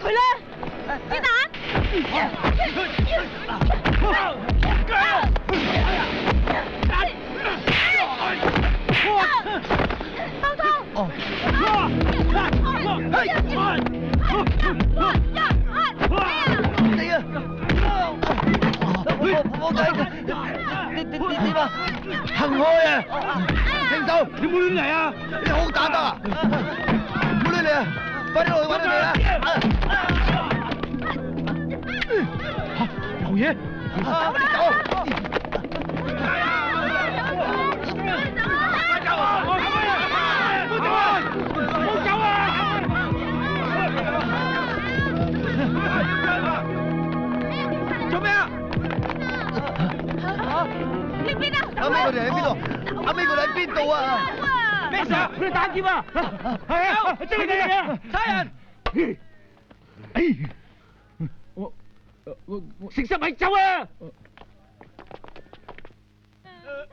快邊度啊？咩事啊？佢哋打劫啊！係啊，追佢哋啊！差人！我食濕米酒啊！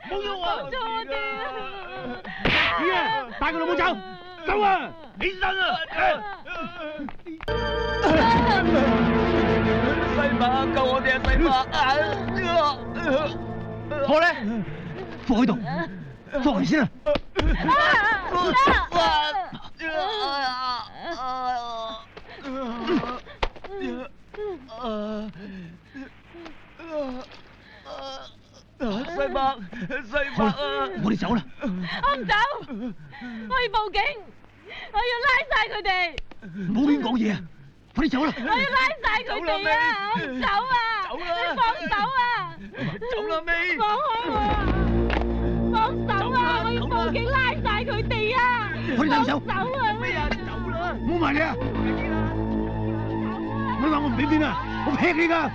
冇用啊！錯啲你啊，帶個老母走，走啊！起身啊！西伯，救我哋啊！西伯！貨咧，放喺度，放嚟先啊！西伯，西伯啊！我哋走啦！我唔走，我要報警，我要拉晒佢哋。唔好亂講嘢啊！快啲走啦！我要拉晒佢哋啊！我唔走啊！走啦！你放手啊！走啦，未？放開我啊！放手啊！我要報警拉晒佢哋啊！快啲走！走啊！咩啊？走啦！唔好埋你啊！你話我唔俾面啊！我劈你㗎！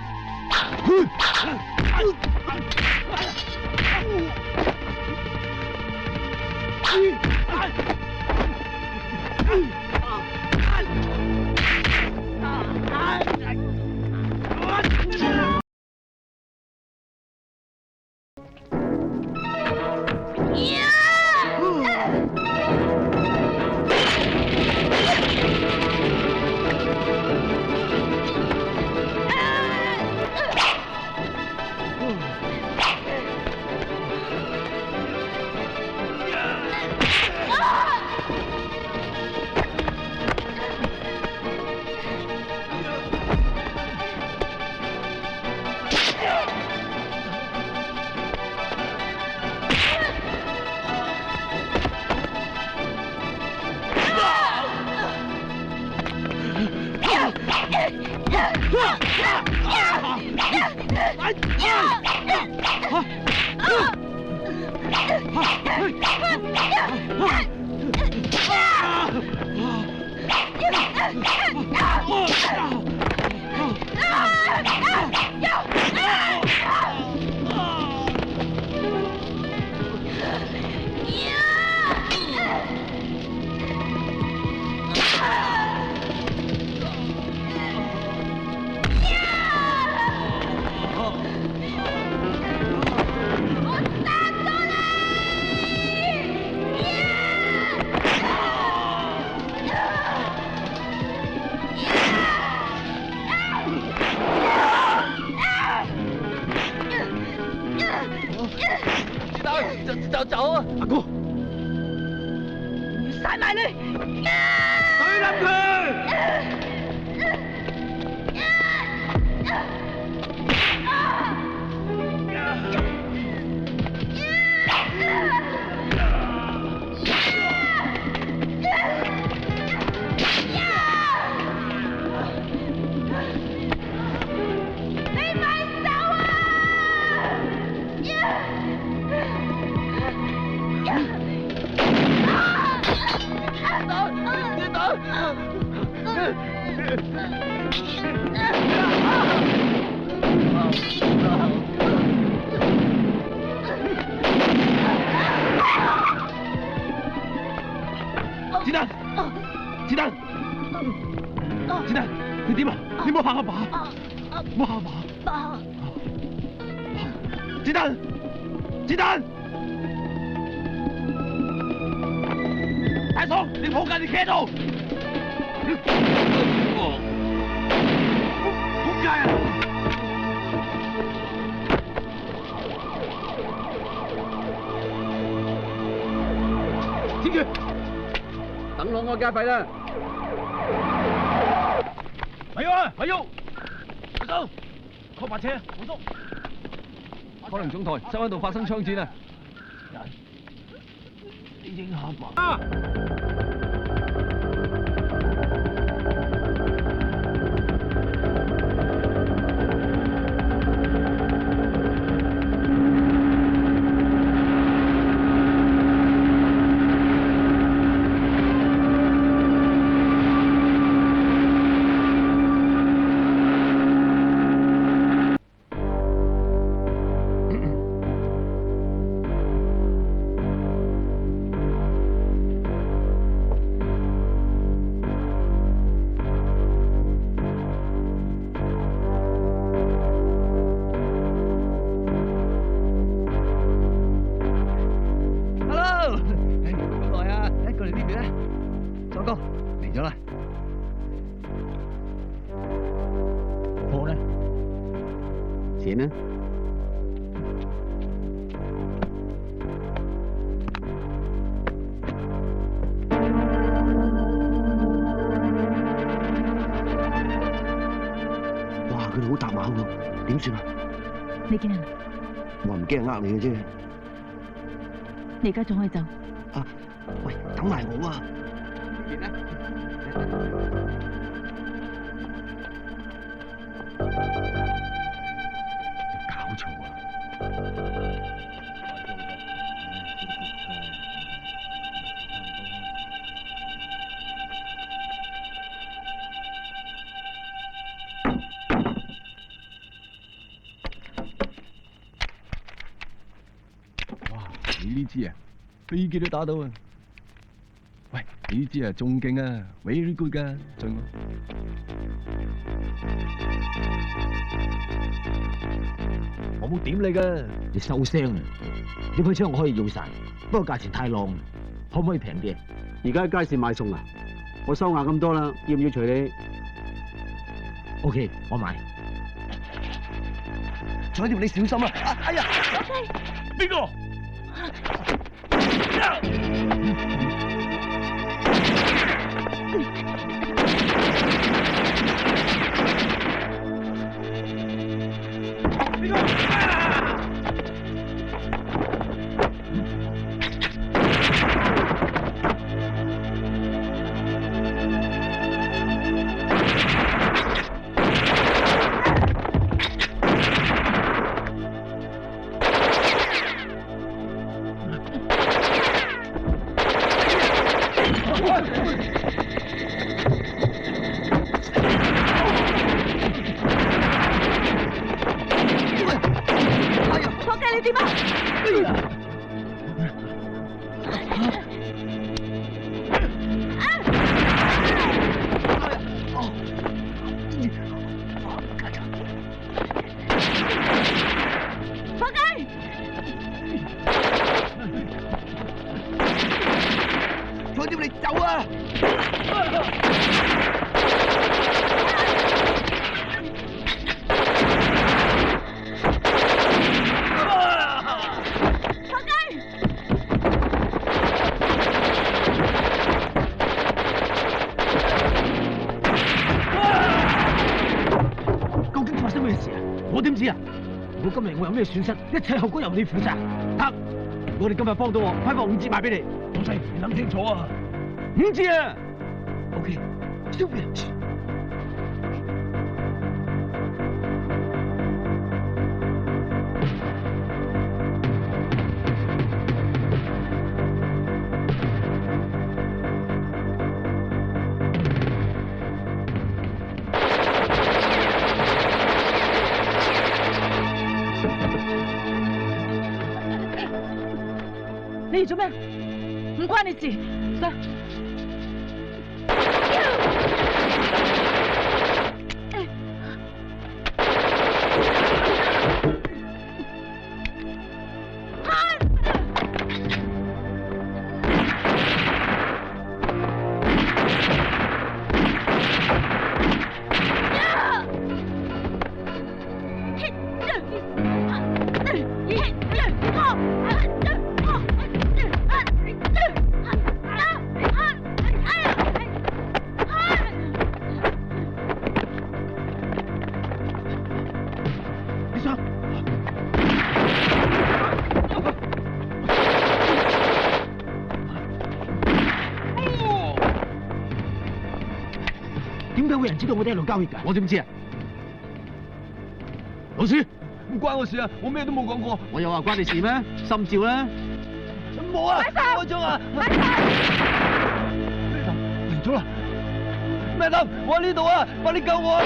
走啊！阿哥，殺埋你！懟冧佢！子彈，子彈，子彈，你點啊？你唔好嚇阿爸，唔好嚇阿爸。子彈，子彈，大嫂，你抱緊你企喺度。仆街啊！停住！等攞我加費啦！咪喐啊！咪喐！快走！拖白車，冇捉！可能總台西灣道發生槍戰啊！你影下吧。哥嚟咗啦，貨呢？錢呢？哇！佢哋好搭馬喎，點算啊？你見人？我唔驚呃你嘅啫。你而家仲可以走？啊！喂，等埋我啊！見啦。搞錯啊！哇！你呢支啊，飛機都打到啊！喂，你呢支啊仲勁啊 ，very good 噶，俊啊！我冇點你噶，你收聲啊！呢批槍我可以要晒，不過價錢太浪，可唔可以平啲？而家喺街市買餸啊！我收硬咁多啦，要唔要隨你 ？OK， 我買。彩條你小心啊！哎呀！邊個？我點知啊？如果今日我有咩損失，一切後果由你負責。得，我哋今日幫到我，批貨5折賣俾你。老細，你諗清楚啊！5折啊 ！OK， 消費人錢。你嚟做咩？唔關你事，上。點解會有人知道我哋喺度交易㗎？我點知啊？老鼠，唔關我事啊！我咩都冇講過。我又話關你事咩？心照啦！冇啊！開槍啊！嚟咗啦！Madam，我喺呢度啊！快啲救我啊！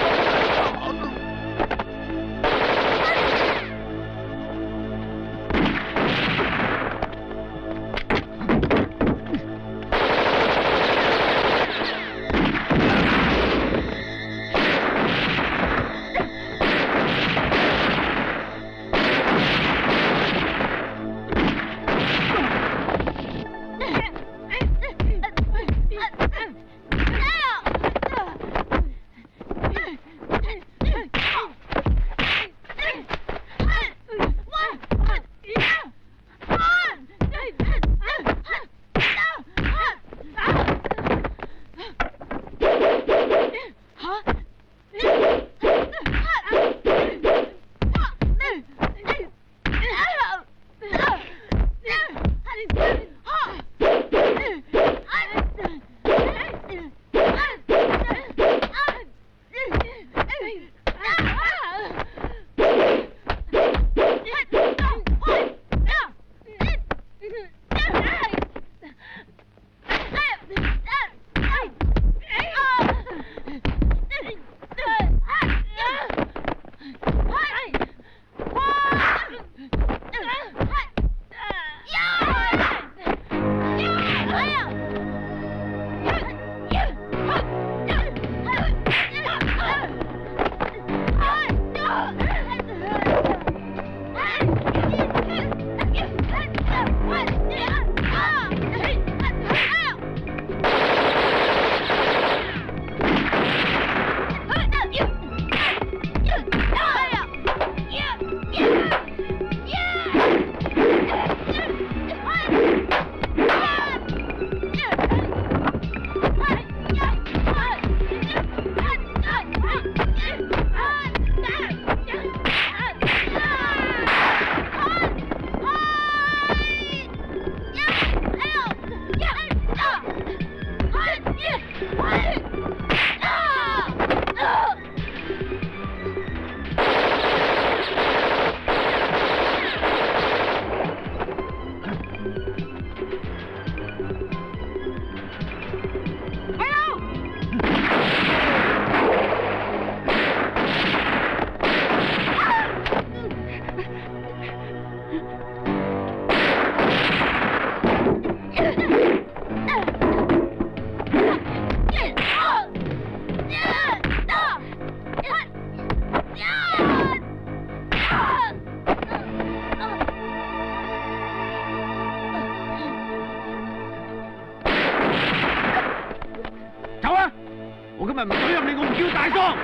日唔懟入你，我唔叫大喪。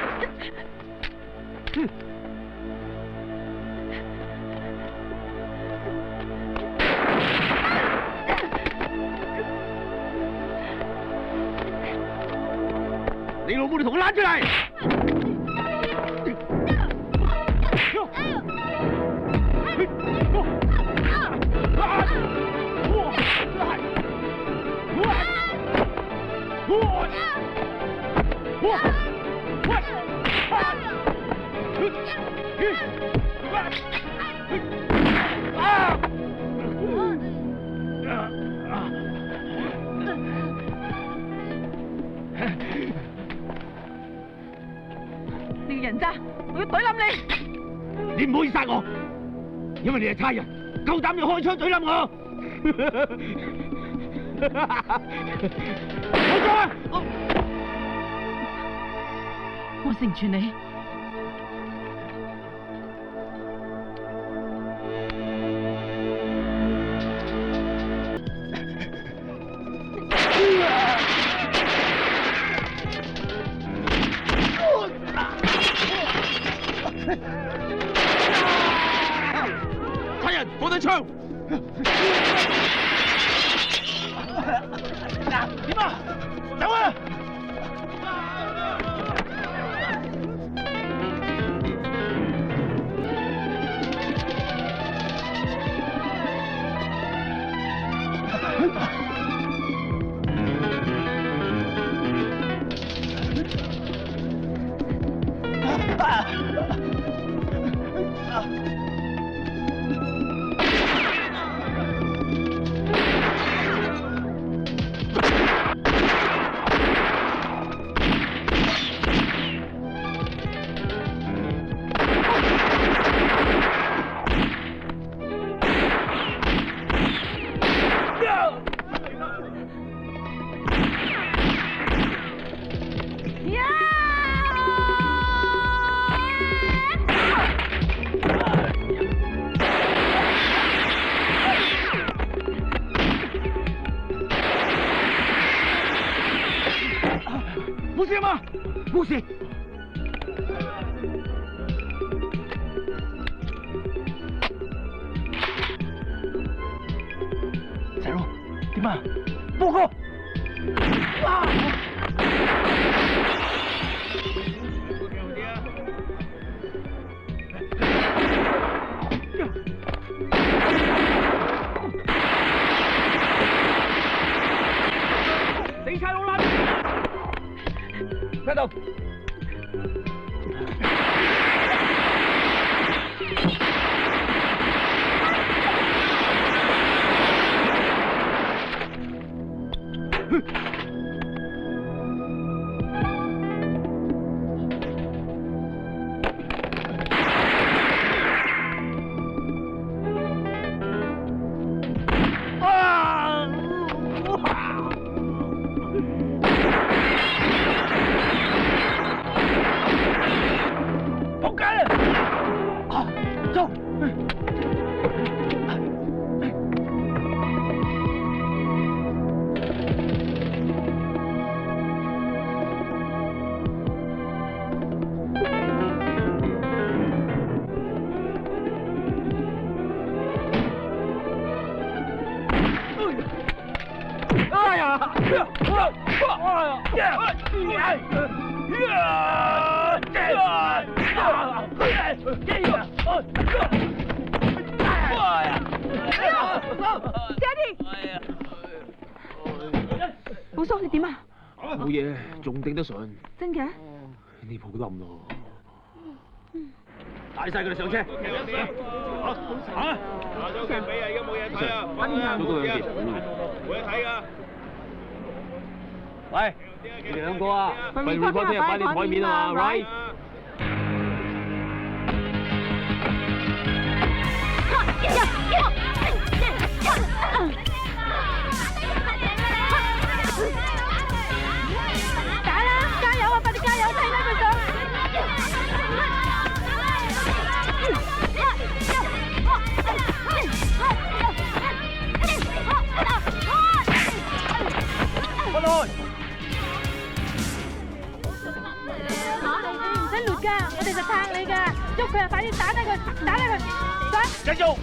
你老母，你同我躝出嚟！你個人渣，我要懟冧你！你唔可以殺我，因為你係差人，夠膽就開槍懟冧我！開槍啊！我成全你。差人放低槍！點啊？走啊！冇事嘛？冇事。細佬，點啊？報告。死差佬啦！聽到。寶叔，你點啊？冇嘢，仲頂得順。真嘅？呢鋪冧咯。帶晒佢哋上車。嚇！有鏡俾啊，而家冇嘢睇啊。都多兩件。冇嘢睇噶。喂，你哋兩個啊，份 report 聽日擺你台面啊嘛 ，right？打啦！加油啊！快啲加油！睇啦佢上。分開。噶，我哋就撐你噶，喐佢啊！快啲打低佢，打低佢，打！繼續。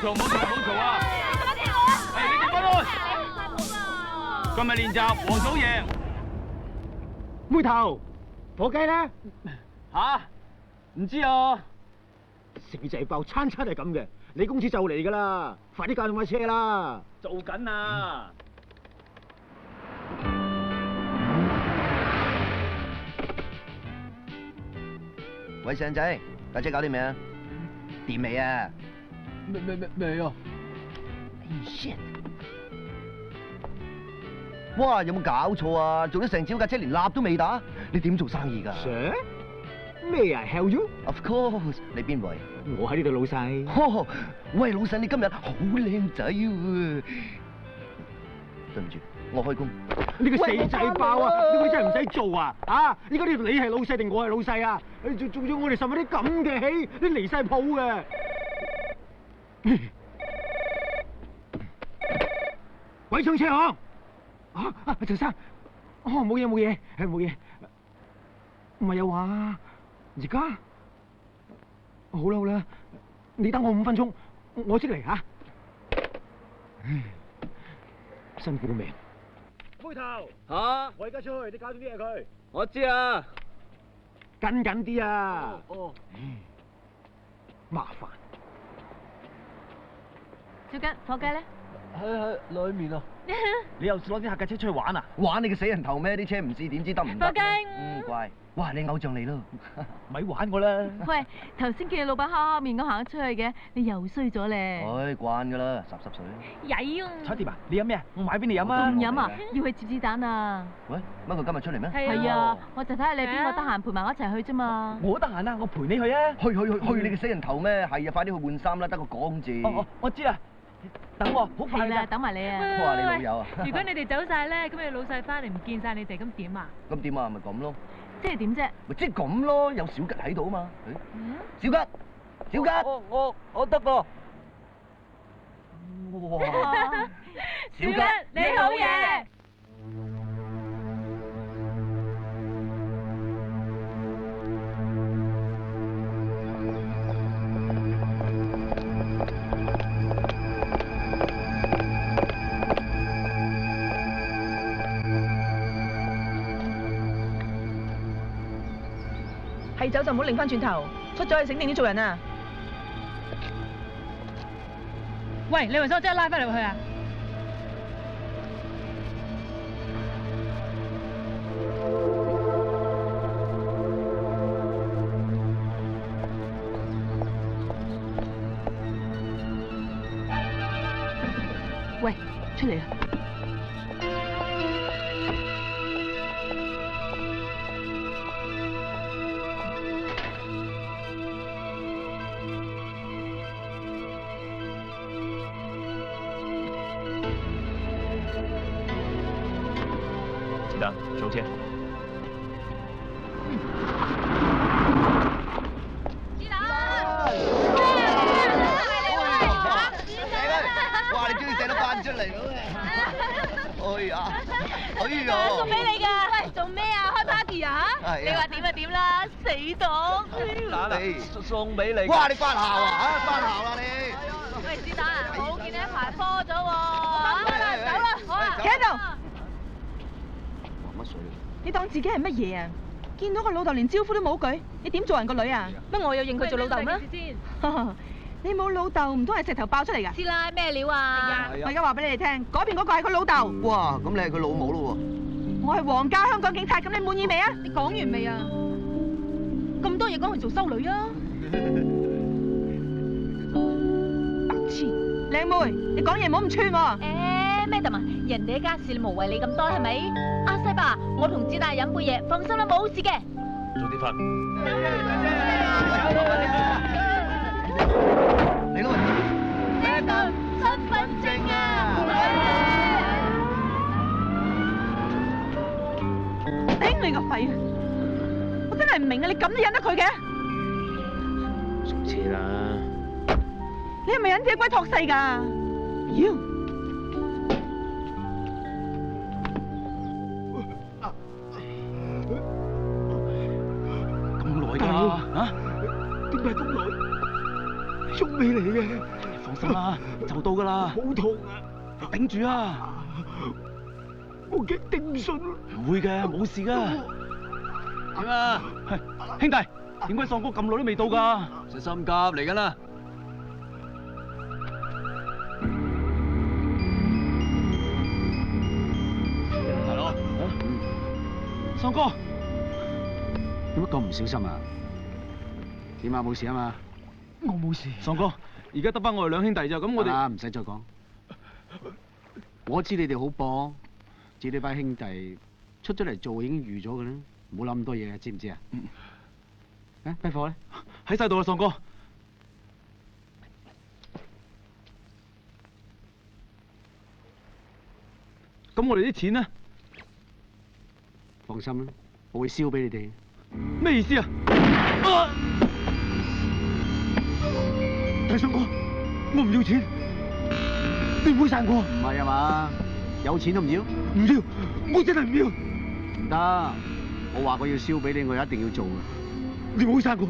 冇嘈啊！你哋分開。今日練習，黃組贏。妹頭，火雞咧？吓？唔知啊。死仔爆，餐係咁嘅。你公司就嚟噶啦，快啲駕動架車啦！做緊啊！喂，靚仔，架車搞掂未啊？掂未啊？未啊！shit！哇，有冇搞錯啊？做咗成朝架車連蠟都未打，你點做生意㗎 ？Sir？咩啊 ？Hell you？Of course，你邊位？我喺呢度老細。喂，老細，你今日好靚仔喎！對唔住，我開工。呢個死仔爆啊！呢個真係唔使做啊！啊！依家呢度你係老細定我係老細啊？做咗我哋受埋啲咁嘅氣，你離晒譜嘅。鬼上車行！陳生，冇嘢，冇嘢。唔係有話，而家好啦，你等我5分鐘，我即嚟嚇。辛苦命。妹頭嚇！我而家出去，你搞掂啲嘢佢。我知啊。跟緊啲啊！麻煩。小吉，火雞咧？喺裏面啊！你又攞啲客架車出去玩啊？玩你個死人頭咩？啲車唔試點知得唔得？火雞。乖。哇！你偶像嚟咯，咪玩我啦！喂，頭先見你老闆黑面咁行咗出去嘅，你又衰咗咧。唉，慣噶啦，濕水。曳啊！彩蝶啊，你飲咩啊？我買俾你飲啊！唔飲啊？要去接子彈啊！喂，乜佢今日出嚟咩？係啊，我就睇下你邊個得閒陪埋我一齊去啫嘛。我得閒啊，我陪你去啊！去你個死人頭咩？係啊，快啲去換衫啦，得個講字。我知啦。等我，好快啦，等埋你啊！哇，你老友啊！如果你哋走晒咧，咁你老細翻嚟唔見晒你哋，咁點啊？咁點啊？咪咁咯。即係點啫？咪即係咁咯，有小吉喺度啊嘛。小吉，我得噃。哇！小吉，你好嘢！係走就唔好擰翻轉頭，出咗去醒定啲做人啊！喂，你為咗即刻拉翻入去啊？喂，出嚟啊！上車。哇！你終於寫得翻出嚟咯！哎呀！送俾你㗎。喂，做咩啊？開 party 啊？你話點就點啦，死黨。送俾你。哇！你翻校啊？翻校啦你！喂，子彈啊，我見你一排科咗喎。走啦，好啊。企喺度。乜水？你當自己係乜嘢啊？見到個老豆連招呼都冇句，你點做人個女啊？乜我有認佢做老豆咩？你冇老豆，唔通係石頭爆出嚟㗎？師奶咩料啊？我而家話俾你哋聽，嗰邊嗰個係佢老豆。哇，咁你係佢老母咯我係皇家香港警察，咁你滿意未啊？你講完未啊？咁多嘢講去做修女啊？白痴，靚妹，你講嘢唔好咁串喎。Madam 啊，人哋嘅家事你無謂理咁多係咪？阿西伯，我同子大飲杯嘢，放心啦，冇事嘅。早啲瞓。你咯Madam，身份證啊！頂你個肺啊！我真係唔明啊，你咁都忍得佢嘅？熟車啦。你係咪忍者龜託世㗎？妖！咁耐㗎？啊？點解咁耐？仲未嚟嘅？放心啦，就到㗎啦。好痛啊！你頂住啊！我驚頂唔順。唔會嘅，冇事㗎。點啊？兄弟，點解喪哥咁耐都未到㗎？小心急嚟緊啦！係咯，喪哥，點解咁唔小心啊？點啊？冇事啊嘛？我冇事。喪哥，而家得翻我哋兩兄弟咋，咁我哋唔使再講。我知你哋好搏，自己班兄弟出咗嚟做已經預咗㗎啦，唔好諗咁多嘢，知唔知啊？批貨咧？喺晒度啦，喪哥。咁我哋啲錢呢？放心啦，我會燒俾你哋。咩意思啊？大喪哥，我唔要錢，你唔會殺我？唔係啊嘛，有錢都唔要？唔要，我真係唔要。唔得，我話過要燒俾你，我一定要做嘅。你唔好殺我，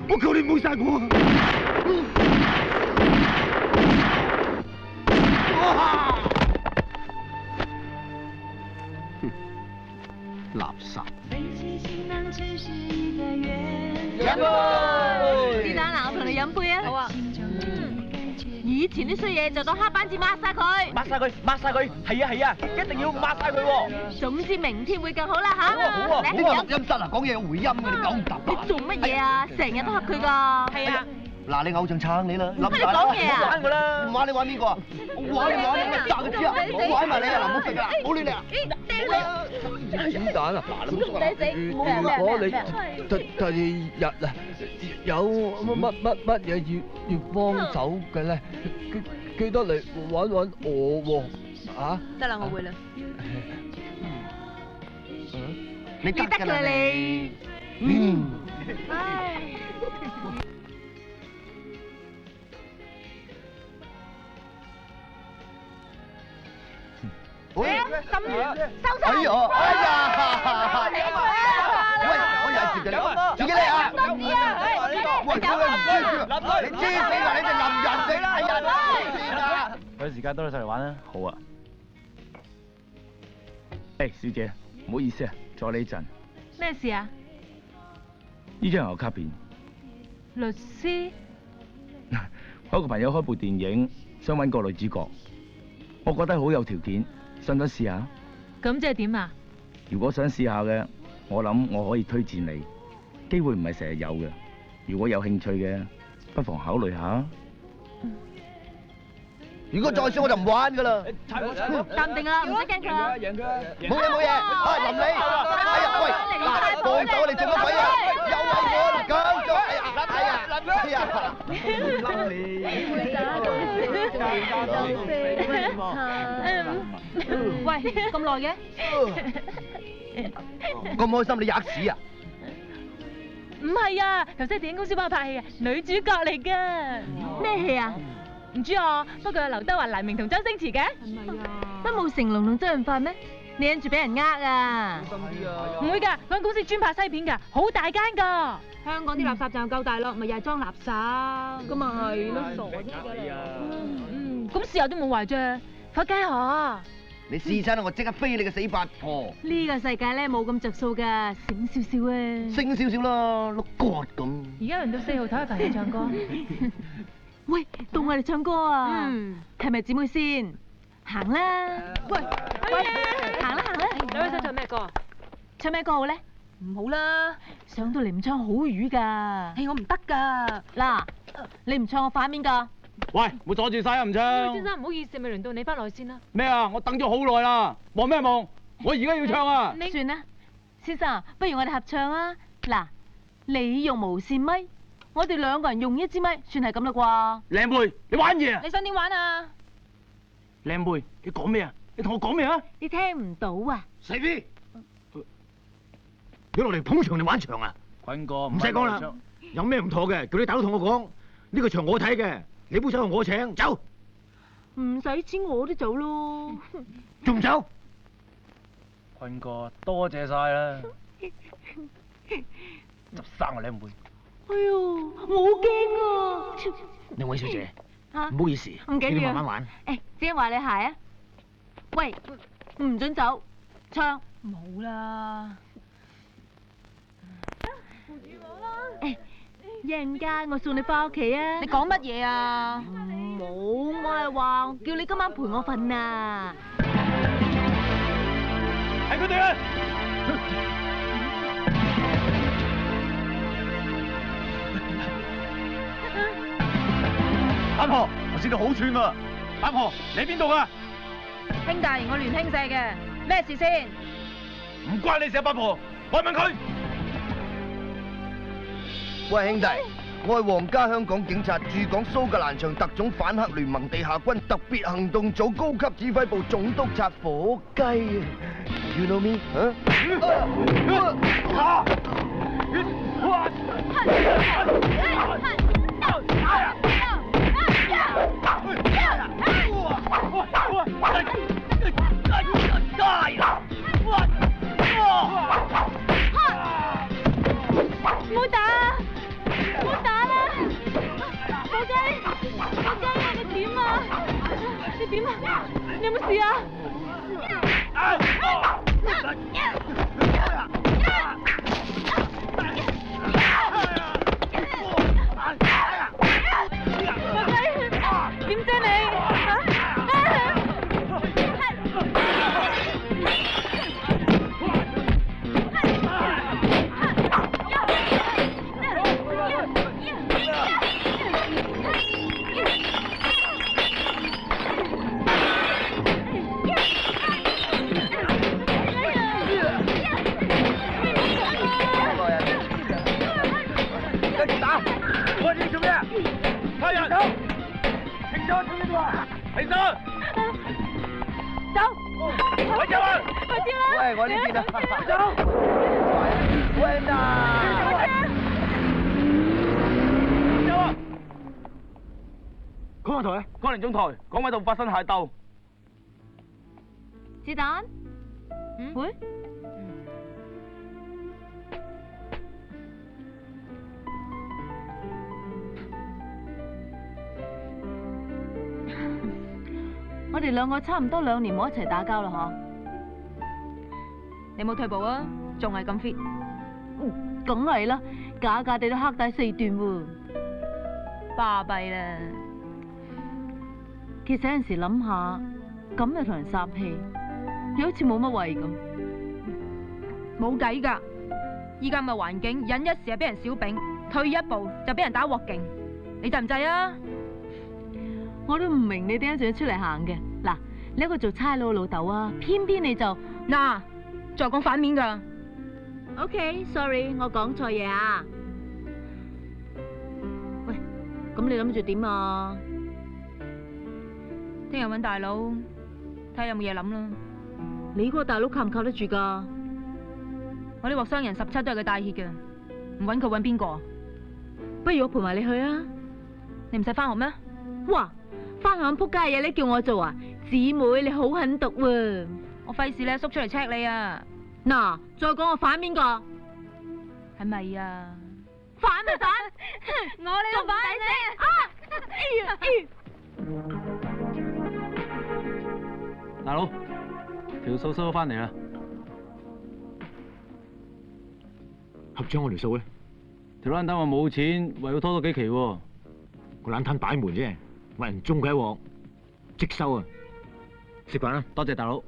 我求你唔好殺我啊！垃圾！飲杯！子彈嗱，我同你飲杯啊！好啊。以前啲衰嘢就當黑板字抹晒佢。抹晒佢，抹晒佢，係啊係啊，一定要抹晒佢喎。總之明天會更好啦吓。好啊好啊，你好啊，錄音室啊，講嘢有回音嘅，你九唔搭八。你做乜嘢啊？成日都恰佢㗎。係啊。嗱，你偶像撐你啦，乜你講嘢啊？玩我啦，唔玩你玩邊個啊？我玩你玩你咪炸佢知啊！我玩埋你啊！嗱，唔好食啊！唔好亂嚟啊！子彈啊！嗱，如果你第二日啊有乜嘢要幫手嘅咧，記得嚟揾我喎，啊！得啦，我會啦。你得㗎啦你。喂，收手！哎呀，哎呀！喂，我又係自己嚟，自己嚟啊！喂，你知死啦！你哋林人嚟啦，係啊！有時間多啲上嚟玩啦。好啊。小姐，唔好意思啊，阻你一陣。咩事啊？呢張牛卡片。律師？我有個朋友開部電影，想揾個女主角，我覺得好有條件。想唔想試下？咁即係點啊？如果想試下嘅，我諗我可以推薦你，機會唔係成日有嘅。如果有興趣嘅，不妨考慮下。如果再試我就唔玩㗎啦。淡定啊，唔使驚佢啊。冇嘢冇嘢，啊林你，哎呀喂，嗱，放手你做乜鬼啊？又係我講咗，哎呀，冧你。喂，咁耐嘅？咁開心你吔屎啊？唔係啊，頭先電影公司幫我拍戲啊，女主角嚟㗎。咩戲啊？唔知啊，不過有劉德華、黎明同周星馳嘅。係咪啊？乜冇成龍同周潤發咩？你忍住俾人呃啊？唔會㗎，嗰間公司專拍西片㗎，好大間㗎。香港啲垃圾站夠大咯，咪又係裝垃圾。咁咪係咯，傻啲㗎啦。咁豉油都冇壞啫，火雞河。你試親我即刻飛你個死八婆！呢個世界咧冇咁着數㗎，醒少少啊！升少少啦，碌角咁。而家輪到4號台嘅朋友唱歌。喂，到我哋唱歌啊！係咪姊妹先？行啦！喂，行啦！兩位想唱咩歌啊？唱咩歌好咧？唔好啦，上到嚟唔唱好魚㗎。我唔得㗎。嗱，你唔唱我反面㗎。喂，冇阻住晒啊！唔唱。先生唔好意思，咪輪到你翻來先啦。咩啊？我等咗好耐啦，望咩望？我而家要唱啊！算啦，先生，不如我哋合唱啊！嗱，你用無線咪，我哋兩個人用一支咪，算係咁啦啩？靚妹，你玩嘢啊？你想點玩啊？靚妹，你講咩啊？你同我講咩啊？你聽唔到啊？死 B，你落嚟捧場定玩場啊？坤哥，唔使講啦，有咩唔妥嘅，叫你大佬同我講。呢個場我睇嘅，你杯酒我請，走。唔使錢我都走咯。仲唔走？坤哥，多謝晒啦。執生啊，靚妹。哎呦，我好驚啊！兩位小姐，嚇，唔好意思，唔緊要，你慢慢玩。誒，只係話你鞋啊！喂，唔准走，唱。冇啦。扶住我啦！誒，一陣間我送你翻屋企啊！你講乜嘢啊？冇，我係話叫你今晚陪我瞓啊！係佢哋啊！八婆，我知道好串啊！八婆，你邊度噶？兄弟，我聯興社嘅，咩事先？唔關你事啊，八婆，我問佢。喂，兄弟，我係皇家香港警察駐港蘇格蘭場特種反黑聯盟地下軍特別行動組高級指揮部總督察火雞啊 ！You know me？ 唔好打啊！唔好打啦！火雞，你點啊？你點啊？你有冇事啊？火雞，點啫你？喂，我呢邊啊！走！喂嗱！走啊！港台台，江寧中台，港位度發生械鬥。子彈？喂？我哋兩個差唔多2年冇一齊打交啦，嗬？你冇退步啊？仲係咁 fit？梗係啦，假假地都黑帶4段喎。巴閉啦！其實有陣時諗下，咁又同人霎氣，又好似冇乜謂咁。冇計㗎，依家咪環境，忍一時係俾人小丙，退一步就俾人打鑊勁。你制唔制啊？我都唔明你點解仲要出嚟行嘅。嗱，你一個做差佬嘅老豆啊，偏偏你就嗱，再講反面㗎。OK，sorry，我講錯嘢啊。喂，咁你諗住點啊？聽日揾大佬，睇下有冇嘢諗啦。你嗰個大佬靠唔靠得住㗎？我呢鑊傷人17都係佢帶挈嘅，唔揾佢揾邊個？不如我陪埋你去啊！你唔使翻學咩？哇！翻學咁仆街嘅嘢你叫我做啊？姊妹你好狠毒喎！我費事咧叔出嚟 check 你啊！嗱，再講我反邊個？係咪啊？反咪反，我呢個反你大佬，條數收咗翻嚟啦。合張我條數咧，條爛攤話冇錢，唯要拖多幾期喎。個爛攤擺門啫，揾人中佢一鑊，即收啊！食飯啦，多謝大佬。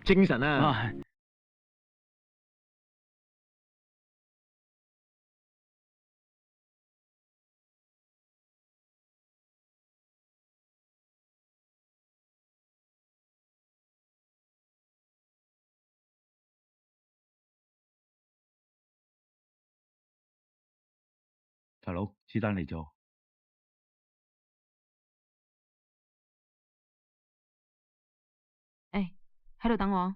精神啊！大佬，子彈嚟咗。誒，喺度等我。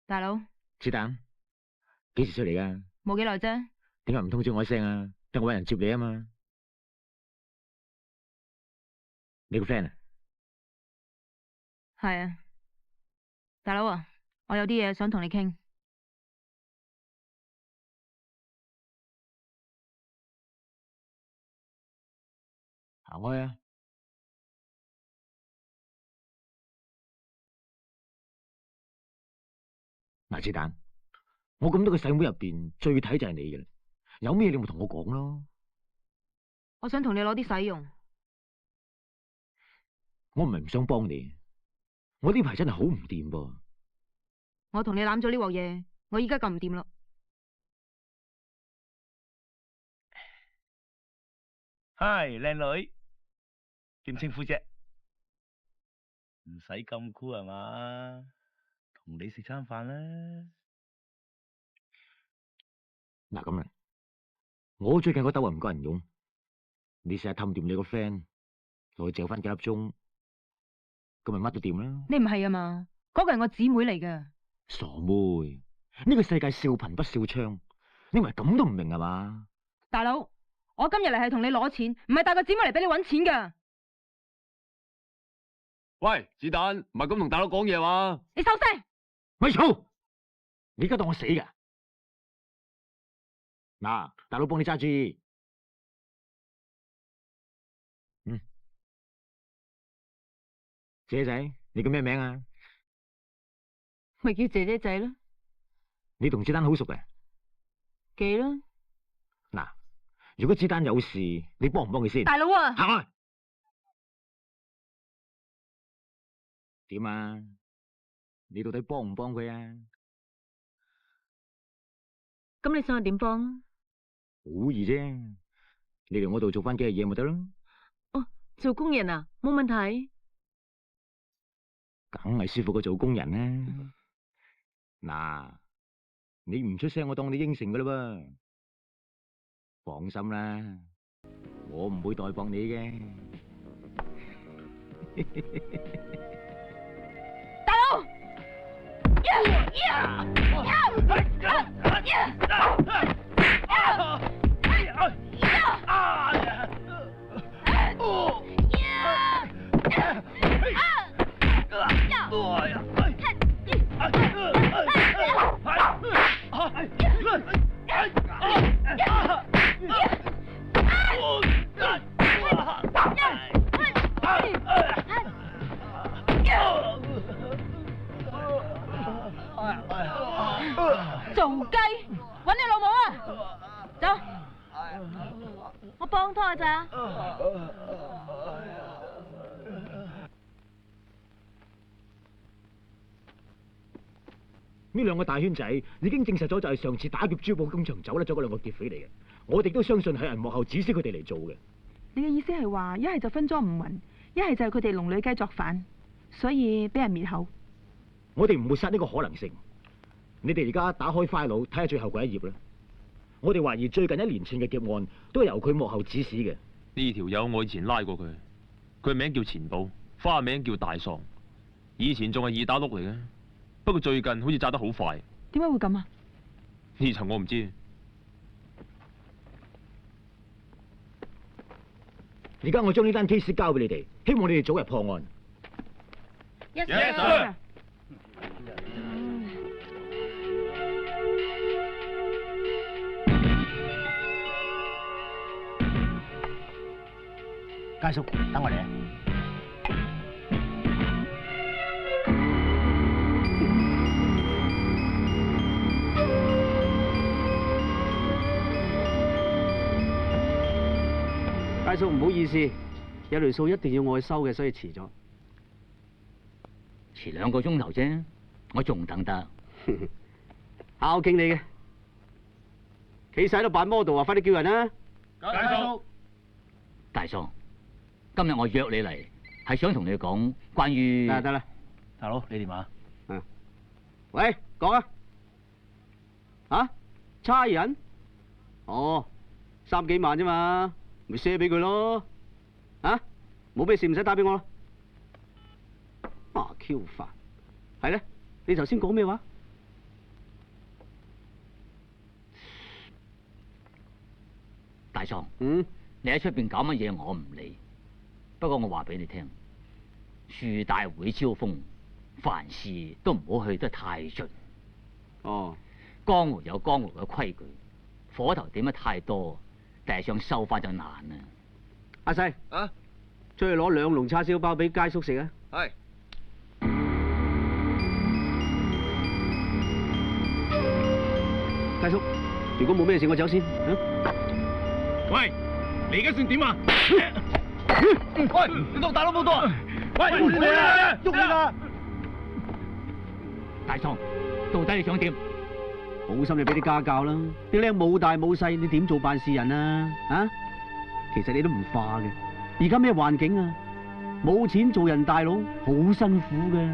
大佬，子彈幾時出嚟㗎？冇幾耐啫。點解唔通知我一聲啊？等我搵人接你啊嘛！你個 friend 啊？係啊，大佬啊，我有啲嘢想同你傾。行開啊！嗱，子彈，我咁多個細妹入邊最睇就係你嘅啦，有咩你咪同我講咯。我想同你攞啲使用。我唔係唔想幫你，我呢排真係好唔掂噃。我同你攬咗呢鑊嘢，我依家咁唔掂咯。嗨，靚女，點稱呼啫？唔使咁酷係嘛？同你食餐飯啦。嗱咁啦，我最近個兜啊唔夠人用，你成日氹掂你個 friend， 落去嚼翻幾粒鐘，咁咪乜都掂啦。你唔係啊嘛？嗰個係我姊妹嚟㗎。傻妹，呢個世界笑貧不笑娼，你咪咁都唔明係嘛？大佬，我今日嚟係同你攞錢，唔係帶個姊妹嚟俾你搵錢㗎。喂，子彈，唔係咁同大佬講嘢嘛？你收聲！咪嘈！你而家當我死㗎？嗱，大佬幫你揸住。姐仔，你叫咩名啊？咪叫姐姐仔咯。你同子彈好熟嘅？幾咯？嗱，如果子彈有事，你幫唔幫佢先？大佬啊！行開！點啊？你到底幫唔幫佢啊？咁你想我點幫啊？好易啫，你嚟我度做翻幾日嘢咪得咯。哦，做工人啊，冇問題。梗係舒服過做工人啦。嗱，你唔出聲，我當你應承噶啦噃。放心啦，我唔會代幫你嘅。大佬！做雞，搵你老母啊！走，我幫拖咋？呢兩個大圈仔已經證實咗，就係上次打劫珠寶工場走甩咗嗰兩個劫匪嚟嘅。我哋都相信係人幕後指使佢哋嚟做嘅。你嘅意思係話，一係就分贓唔勻，一係就係佢哋龍女雞作反，所以俾人滅口。我哋唔抹殺呢個可能性。你哋而家打開 file 睇下最後嗰一頁啦。我哋懷疑最近一連串嘅劫案都係由佢幕後指使嘅。呢條友我以前拉過佢，佢名叫錢寶，花名叫大喪，以前仲係二打六嚟嘅，不過最近好似炸得好快。點解會咁啊？呢層我唔知。而家我將呢單 case 交俾你哋，希望你哋早日破案。Yes, sir. 誒，佳叔，等我嚟啊！佳叔唔好意思，有條數一定要我去收嘅，所以遲咗。遲2個鐘頭啫，我仲等得。孝敬你嘅，企晒喺度扮 model 啊！快啲叫人啦！佳叔，大叔，今日我約你嚟，係想同你講關於。得啦，大佬你電話。喂，講啊！啊？差人？哦，3幾萬啫嘛，咪賒俾佢咯。啊？冇咩事唔使打俾我啦。Q 煩，係咧？你頭先講咩話？大叔，你喺出邊搞乜嘢我唔理，不過我話俾你聽，樹大會招風，凡事都唔好去得太盡。哦，江湖有江湖嘅規矩，火頭點得太多，第日想收翻就難啦。阿細，出去攞2籠叉燒包俾佳叔食啊！係。佳叔，如果冇咩事，我走先。喂，你而家算點啊？喂，你當大佬冇多啊？喂，喐你啦！喐你啦！大叔，到底你想點？好心你俾啲家教啦，啲僆冇大冇細，你點做辦事人啊？啊？其實你都唔化嘅。而家咩環境啊？冇錢做人大佬，好辛苦嘅。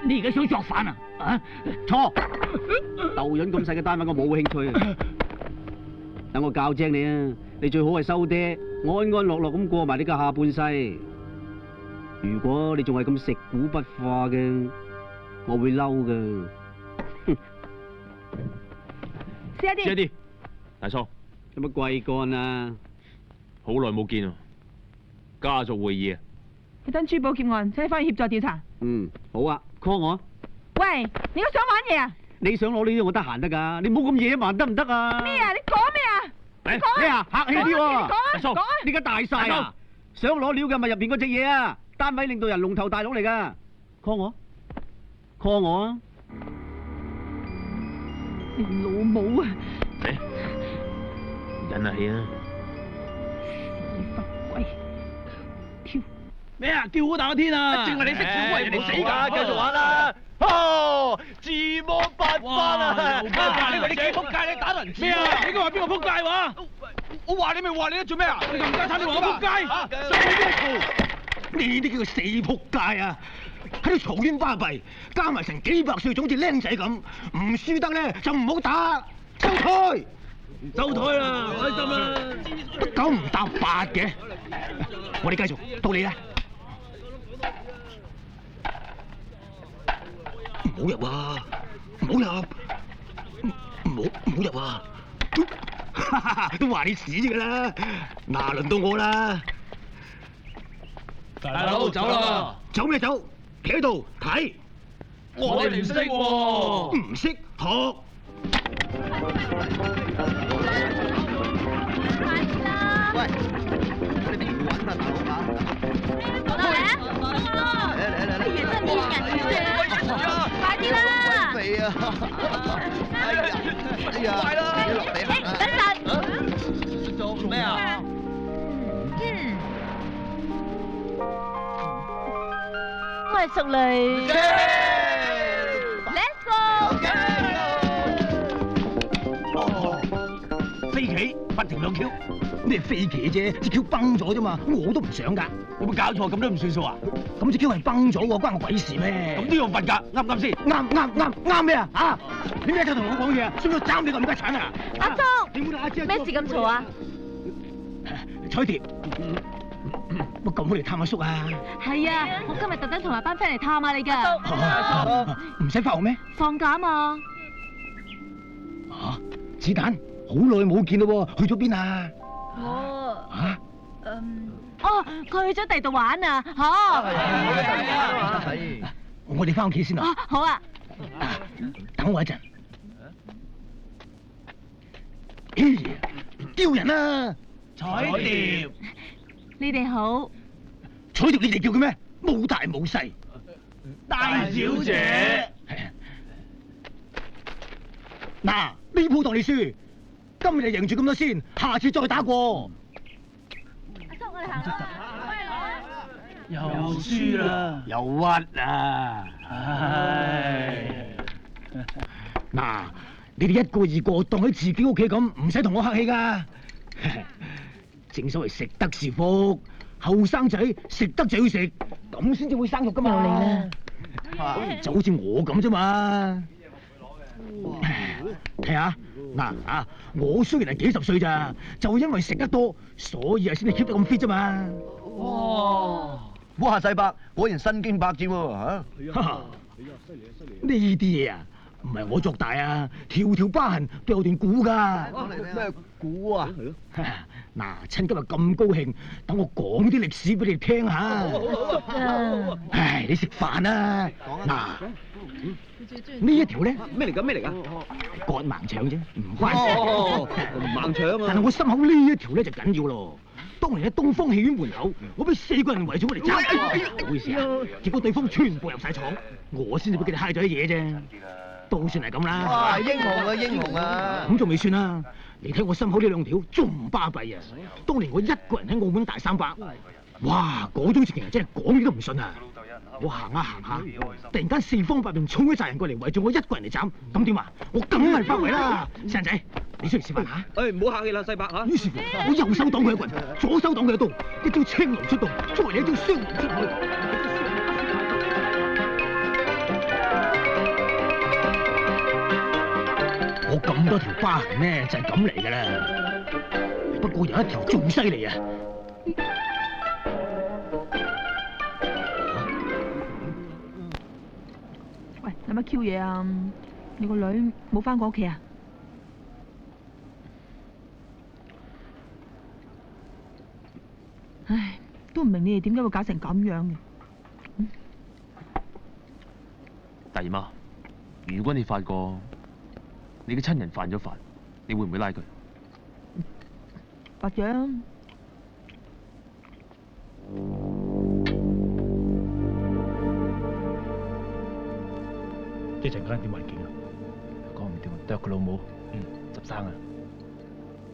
你而家想作反啊？啊？錯！豆潤咁細嘅單位，我冇興趣啊。等我教精你啊！你最好係收爹，安安樂樂咁過埋呢個下半世。如果你仲係咁食古不化嘅，我會嬲㗎。試一啲。大叔，有乜貴幹啊？好耐冇見啊！家族會議啊！嗰單珠寶劫案，請你翻去協助調查。好啊 ，call 我。喂，你都想玩嘢啊？你想攞呢啲我得閒得㗎，你唔好咁野蠻得唔得啊？咩啊？你講咩啊？咩啊？客氣啲喎。講啊！講啊！你而家大晒啊！想攞料嘅咪入邊嗰隻嘢啊！單位領導人龍頭大佬嚟㗎，call 我 ，call 我啊！你老母啊！忍下氣啊！屎忽鬼！跳咩啊？叫好大個天啊！淨係你識跳啊！人哋死㗎！繼續玩啦！哦，自摸8番啊！你話你幾仆街？你打人咩啊？你應該話邊個仆街話？我話你咪話你啦，做咩啊？你咁家產你話我仆街？你啲叫做死仆街啊！喺度嘈冤巴閉，加埋成幾百歲，總似僆仔咁，唔輸得咧就唔好打，收台！收台啦，開心啦！得9唔搭8嘅，我哋繼續，到你啦！唔好入啊！唔好入！唔好入啊！都話你屎㗎啦！嗱，輪到我啦！大佬走啦！走咩走？企喺度睇。我哋唔識喎。唔識學。喂，你哋唔揾啊，大佬啊！嚟啊！哎呀，真係面人啊！快啲啦！肥啊！哎呀，快啦！你落地行啊！等陣。做咩啊？我係淑女。Let's go！飛棋不停兩 Q，咩飛棋啫？隻 Q 崩咗啫嘛，我都唔想㗎。有冇搞錯？咁都唔算數啊？咁隻 Q 係崩咗喎，關我鬼事咩？咁都要罰㗎，啱唔啱先？啱咩啊？嚇！你咩喺度同我講嘢啊？需唔需要斬你個唔得鏟啊？阿叔，咩事咁嘈啊？彩蝶，乜咁好嚟探阿叔啊？係啊，我今日特登同埋班 friend 嚟探下你㗎。唔使返學咩？放假嘛。嚇！子彈，好耐冇見咯喎，去咗邊啊？我嚇？佢去咗第度玩啊！嚇！我哋返屋企先啊！好啊。等我一陣。丟人啊！彩蝶，你哋好。坐條你哋叫嘅咩？冇大冇細。大小姐。嗱，呢鋪當你輸，今日贏住咁多先，下次再打過。阿叔，我哋行啦。又輸啦，又屈啊！唉。嗱，你哋一個二個當喺自己屋企咁，唔使同我客氣噶。正所謂食得是福，後生仔食得就要食，咁先至會生肉噶嘛。又嚟啦，就好似我咁啫嘛。睇下嗱啊，我雖然係幾十歲咋，就因為食得多，所以係先至 keep 得咁 fit 啫嘛。哇！世伯果然身經百戰喎嚇。呢啲嘢啊，唔係我作大啊，條條疤痕都有段古㗎。咩古啊？嗱，趁今日咁高興，等我講啲歷史俾你聽下。唉，你食飯啊？嗱，呢一條咧咩嚟㗎？咩嚟㗎？割盲腸啫，唔關事。盲腸啊！但係我心口呢一條咧就緊要咯。當年喺東方戲院門口，我俾4個人圍住我嚟爭，唔好意思啊，結果對方全部入晒廠，我先至俾佢哋揩咗啲嘢啫，都算係咁啦。哇！英雄啊，英雄啊！咁仲未算啦，你睇我心口呢2條仲巴閉啊！當年我一個人喺澳門大三巴，哇！嗰種情形真係講你都唔信啊！我行下行下，突然間四方八面衝一紮人過嚟圍住我一個人嚟斬，咁點啊？我梗係發圍啦！細仔，你出嚟示範下。唔好客氣啦，世伯嚇。於是乎，我右手擋佢一棍，左手擋佢一刀，一招青龍出洞，再嚟一招雙龍出海。我咁多條疤痕呢，就係咁嚟㗎啦。不過有一條仲犀利啊！喂，有乜 Q 嘢啊？你個女冇翻過屋企啊？唉，都唔明你哋點解會搞成咁樣嘅。大姨媽，如果你發覺你嘅親人犯咗法，你會唔會拉佢？或者一陣間點環境啊？講唔掂，剁佢老母，執生啊！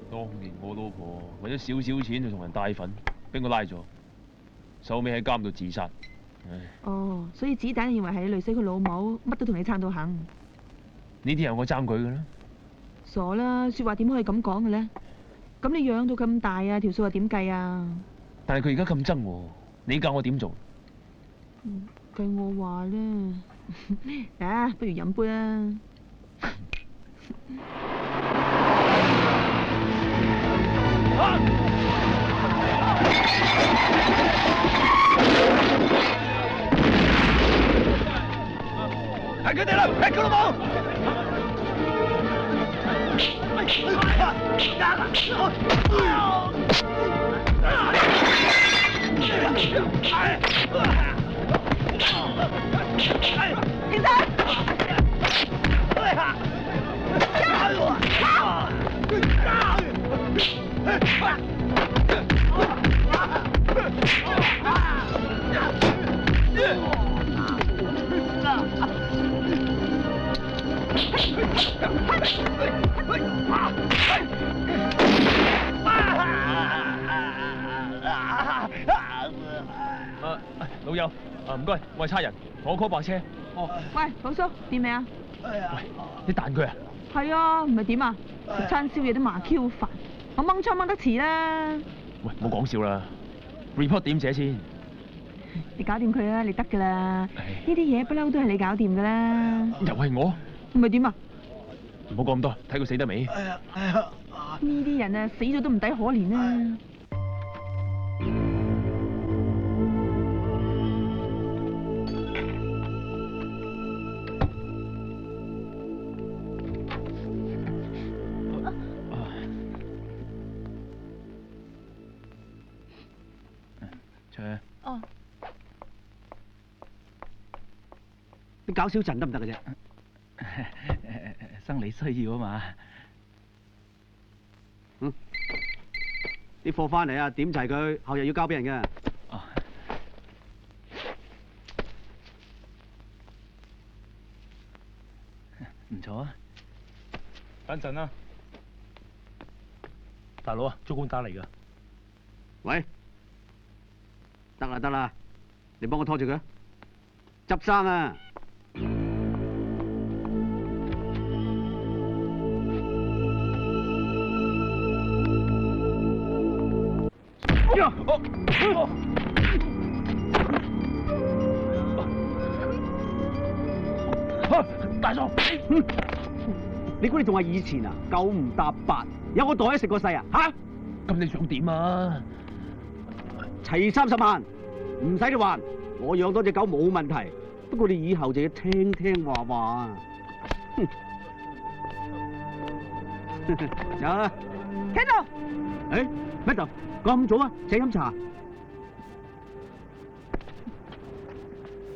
當年我老婆為咗少少錢就同人帶粉，俾我拉咗，收尾喺監度自殺。哦，所以子彈認為係你累死佢老母，乜都同你撐到肯。呢啲係我爭佢嘅啦。傻啦，説話點可以咁講嘅咧？咁你養到咁大啊，條數又點計啊？但係佢而家咁憎我，你教我點做？計我話咧，啊，不如飲杯啊！係佢哋啦，係佢老母！老友，唔該，我係差人，同我 call 白車。哦。喂，寶叔，掂未啊？喂，你彈佢啊？係啊，唔係點啊？食餐宵夜都麻 Q 煩，我掹槍掹得遲啦。喂，冇講笑啦 ，report 點寫先？你搞掂佢啦，你得噶啦。呢啲嘢不嬲都係你搞掂噶啦。又係我？唔係點啊？唔好講咁多，睇佢死得未？呢啲人啊，死咗都唔抵可憐啊！哦。你搞少陣得唔得嘅啫？生理需要啊嘛。啲貨翻嚟啊，點齊佢，後日要交俾人嘅。唔錯啊！等陣啦，大佬啊，租公打嚟㗎。喂，得啦，你幫我拖住佢，執生啊！大嫂，你估你仲係以前啊？九唔搭八，有個袋食過世啊？吓？咁你想點啊？齊30萬，唔使你還，我養多隻狗冇問題。不過你以後就要聽聽話話。有啊，企度。誒，咩度？咁早啊？請飲茶。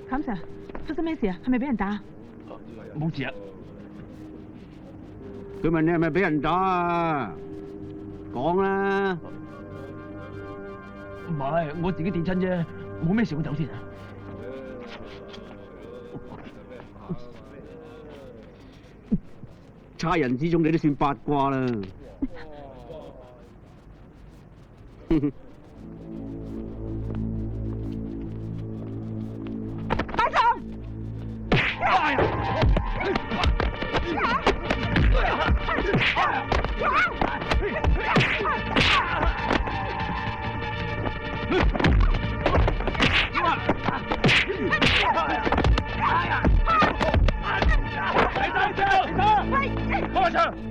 冚 Sir，發生咩事啊？係咪俾人打？冇事啊。佢問你係咪俾人打啊？講啦。唔係，我自己跌親啫，冇咩事，我走先啊。差人之中你都算八卦啦。大嫂！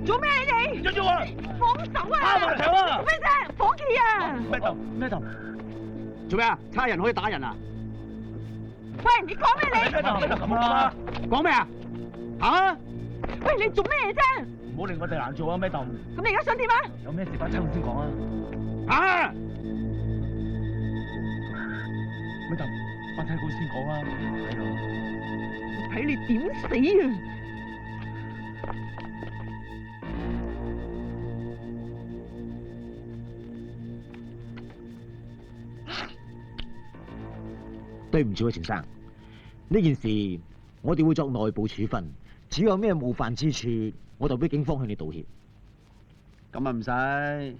做咩你哋？捉住我！放手啊！打埋場啊！咩啫？伙計啊！咩頭？做咩啊？差人可以打人啊？喂，你講咩你？咩頭咁啊？講咩啊？吓？喂，你做咩啫？唔好令我哋難做啊！咩頭？咁你而家想點啊？有咩事翻親我先講啊！啊！咩頭？翻親佢先講啊！係咯。睇你點死啊！對唔住啊，錢生，呢件事我哋會作內部處分，只要有咩冒犯之處，我就俾警方向你道歉。咁啊唔使。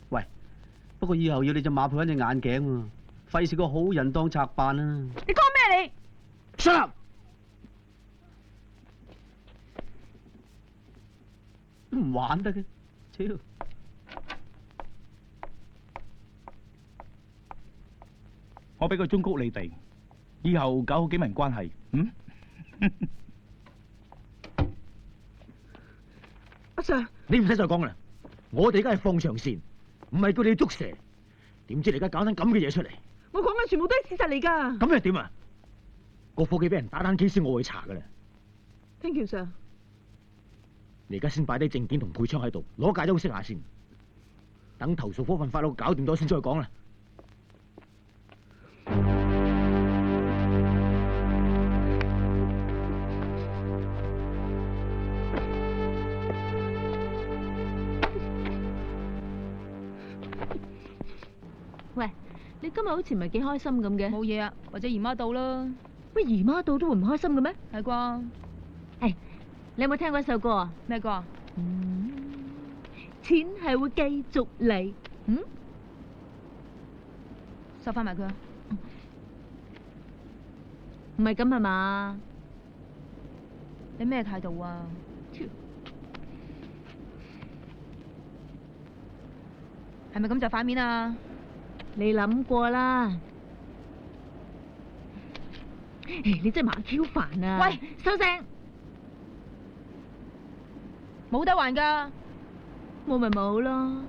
喂，不過以後要你隻馬配翻隻眼鏡喎，費事個好人當賊辦啊！你講咩你？Shut up！都唔玩得嘅，超！我俾個忠告你哋，以後搞好警民關係。阿 Sir，你唔使再講啦，我哋而家係放長線，唔係叫你捉蛇。點知你而家搞緊咁嘅嘢出嚟？我講嘅全部都係事實嚟㗎。咁又點啊？個伙計俾人打單 case，我會查㗎啦。Thank you, Sir。你而家先擺低證件同配槍喺度，攞假休息下先。等投訴科份法佬搞掂咗先再講啦。喂，你今日好似唔係幾開心咁嘅。冇嘢啊，或者姨媽到啦。乜姨媽到都會唔開心嘅咩？係啩？誒，你有冇聽過一首歌啊？咩歌啊？錢係會繼續嚟。收翻埋佢啊！唔係咁係嘛？你咩態度啊？係咪咁就反面啊？你諗過啦。你真係麻 Q 煩啊！喂，收聲！冇得還㗎。冇咪冇咯。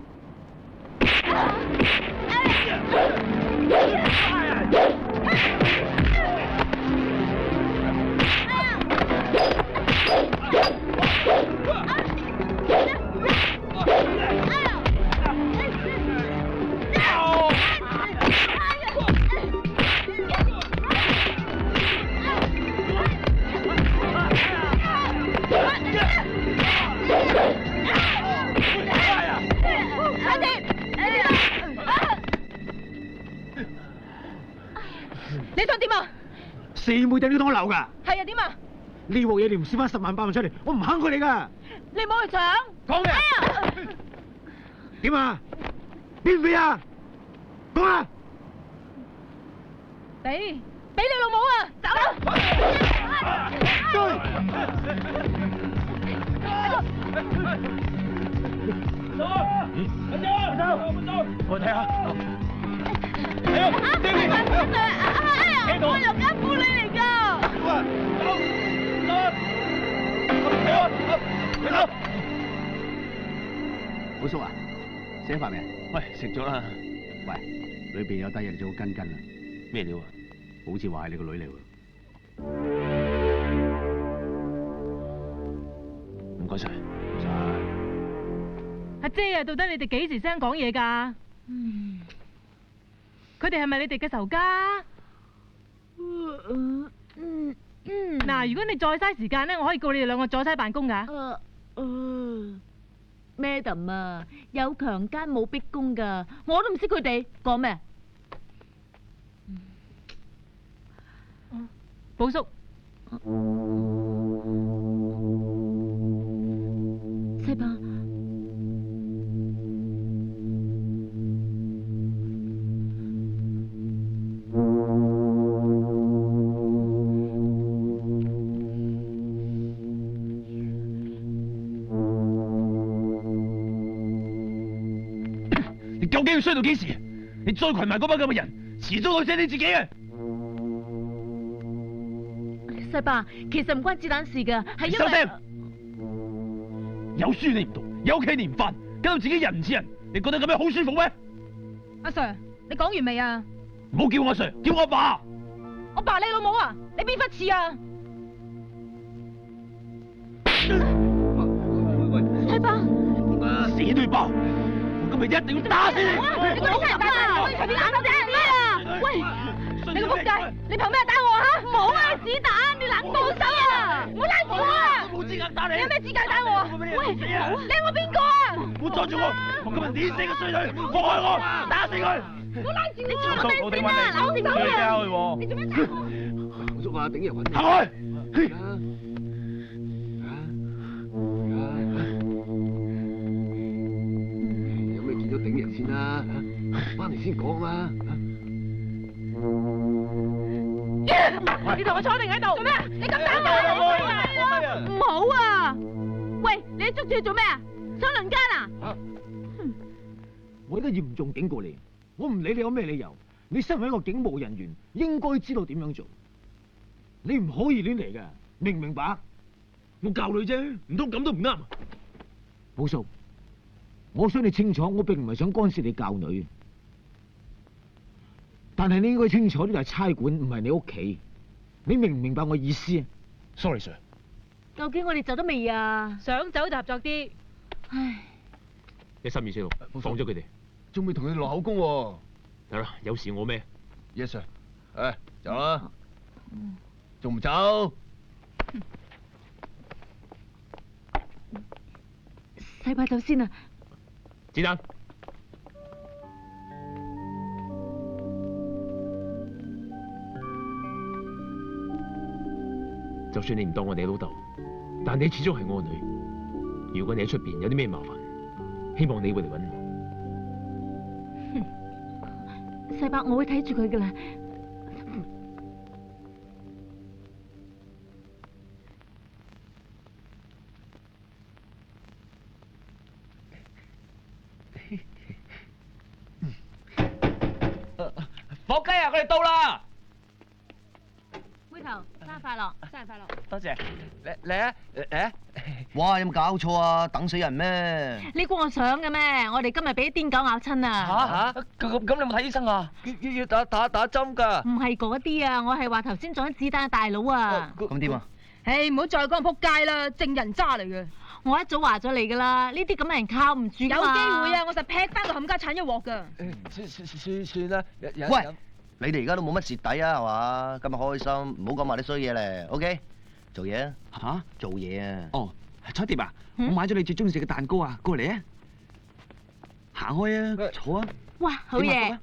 你想點啊？四妹掟呢湯樓㗎。係啊，點啊？呢鑊嘢你唔輸翻10萬8萬出嚟，我唔肯佢你㗎。你唔好去搶。講嘅。哎呀！點啊？俾唔俾啊？講啊！俾你老母啊！走啦！我睇下。我又奸夫女嚟㗎。寶叔啊，醒飯未？喂，食咗啦。喂，裏邊有低嘢，你最好跟啦。咩料啊？好似話係你個女嚟喎。唔該晒。唔使。阿姐啊，到底你哋幾時先講嘢㗎？佢哋係咪你哋嘅仇家？嗱，如果你再嘥時間咧，我可以告你哋兩個阻差辦公㗎。Madam 啊，有強姦冇逼供㗎，我都唔識佢哋講咩。寶叔，西巴，你究竟要衰到幾時？你再群埋嗰班咁嘅人，遲早會死你自己嘅。西巴，其實唔關子彈事㗎，係因為收聲！有書你唔讀，有屋企你唔返，搞到自己人唔似人，你覺得咁樣好舒服咩？阿 Sir，你講完未啊？唔好叫我 Sir，叫我爸。我爸你老母啊！你邊忽似啊？西巴，死都要爆！我今日一定要打死你！你個死人啊！隨便打到啫咩啊？喂！你個仆街，你憑咩打我啊？冇啊，子彈，你冷暴手啊！唔好拉住我啊！冇資格打你！你有咩資格打我啊？喂，你係我邊個啊？唔好阻住我！我今日碾死個衰女，放開我，打死佢！唔好拉住你，坐我地先啊！我哋走啊！你做咩打我？寶叔啊，頂人揾你。行開！有咩見到頂人先啦？翻嚟先講嘛。你同我坐定喺度做咩？你咁打我！唔好啊！喂，你捉住佢做咩啊？想輪奸啊？我而家嚴重警告你，我唔理你有咩理由，你身為一個警務人員，應該知道點樣做。你唔可以亂嚟㗎，明唔明白？我教你啫，唔通咁都唔啱？寶叔，我想你清楚，我並唔係想干涉你教女，但係你應該清楚呢度係差館，唔係你屋企。你明唔明白我意思啊 ？Sorry Sir。究竟我哋走得未啊？想走就合作啲。唉，1326，放咗佢哋。仲未同佢哋落口供喎。得啦，有事我孭。Yes Sir。誒，走啦。仲唔走？西巴走先啊！子彈。就算你唔當我哋老豆，但你始終係我個女。如果你喺出邊有啲咩麻煩，希望你會嚟揾我。西巴，我會睇住佢噶啦。火雞啊，佢哋到啦！妹頭，生日快樂，生日快樂！多謝。嚟啊！誒！哇！有冇搞錯啊？等死人咩？你估我想嘅咩？我哋今日俾啲癲狗咬親啊！嚇！咁你有冇睇醫生啊？要打針㗎。唔係嗰啲啊，我係話頭先撞咗子彈嘅大佬啊！咁點啊？唉，唔好再講仆街啦，正人渣嚟嘅。我一早話咗你噶啦，呢啲咁嘅人靠唔住㗎嘛。有機會啊，我實劈翻個冚家鏟一鑊㗎。算啦。喂，你哋而家都冇乜蝕底啊，係嘛？今日開心，唔好講埋啲衰嘢咧。OK， 做嘢啊！嚇，做嘢啊！哦，彩蝶啊，我買咗你最中意食嘅蛋糕啊，過嚟啊！行開啊，坐啊！哇，好嘢！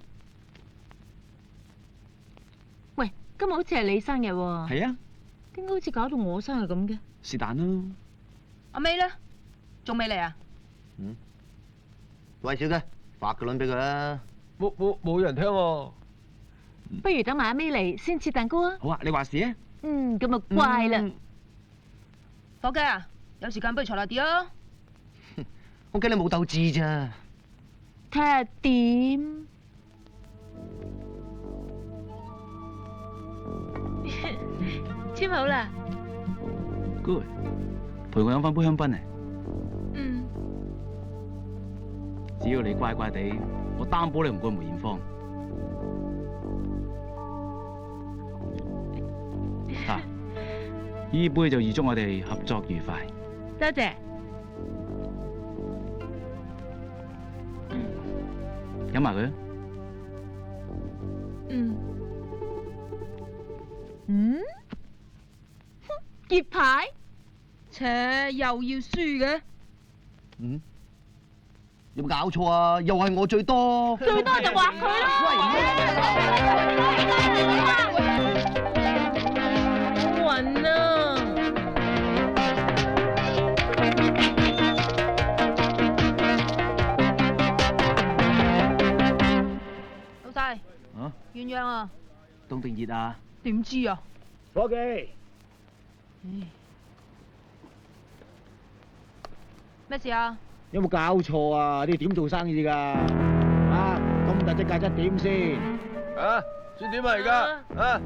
喂，今日好似係你生日喎。係啊。點解好似搞到我生日咁嘅？是但咯。阿 May 咧，仲未嚟啊？喂，小姐，發個輪俾佢啦。冇人聽喎。不如等埋阿 May 嚟先切蛋糕啊！好啊，你話事啊？咁啊乖啦。伙計啊，有時間不如坐耐啲啊！我驚你冇鬥志咋。睇下點？簽好啦。Good， 陪我飲翻杯香檳啊！只要你乖乖地，我擔保你唔過梅艷芳。啊！依杯就預祝我哋合作愉快。多謝。飲埋佢啊！結牌？切，又要輸嘅？有冇搞錯啊？又係我最多。最多就畫佢啦。暈啊！老細。啊？鴛鴦啊？凍定熱啊？點知啊？伙計。咩事啊？有冇搞錯啊？你點做生意㗎？啊，咁大隻曱甴點先？啊，算點啊而家？啊，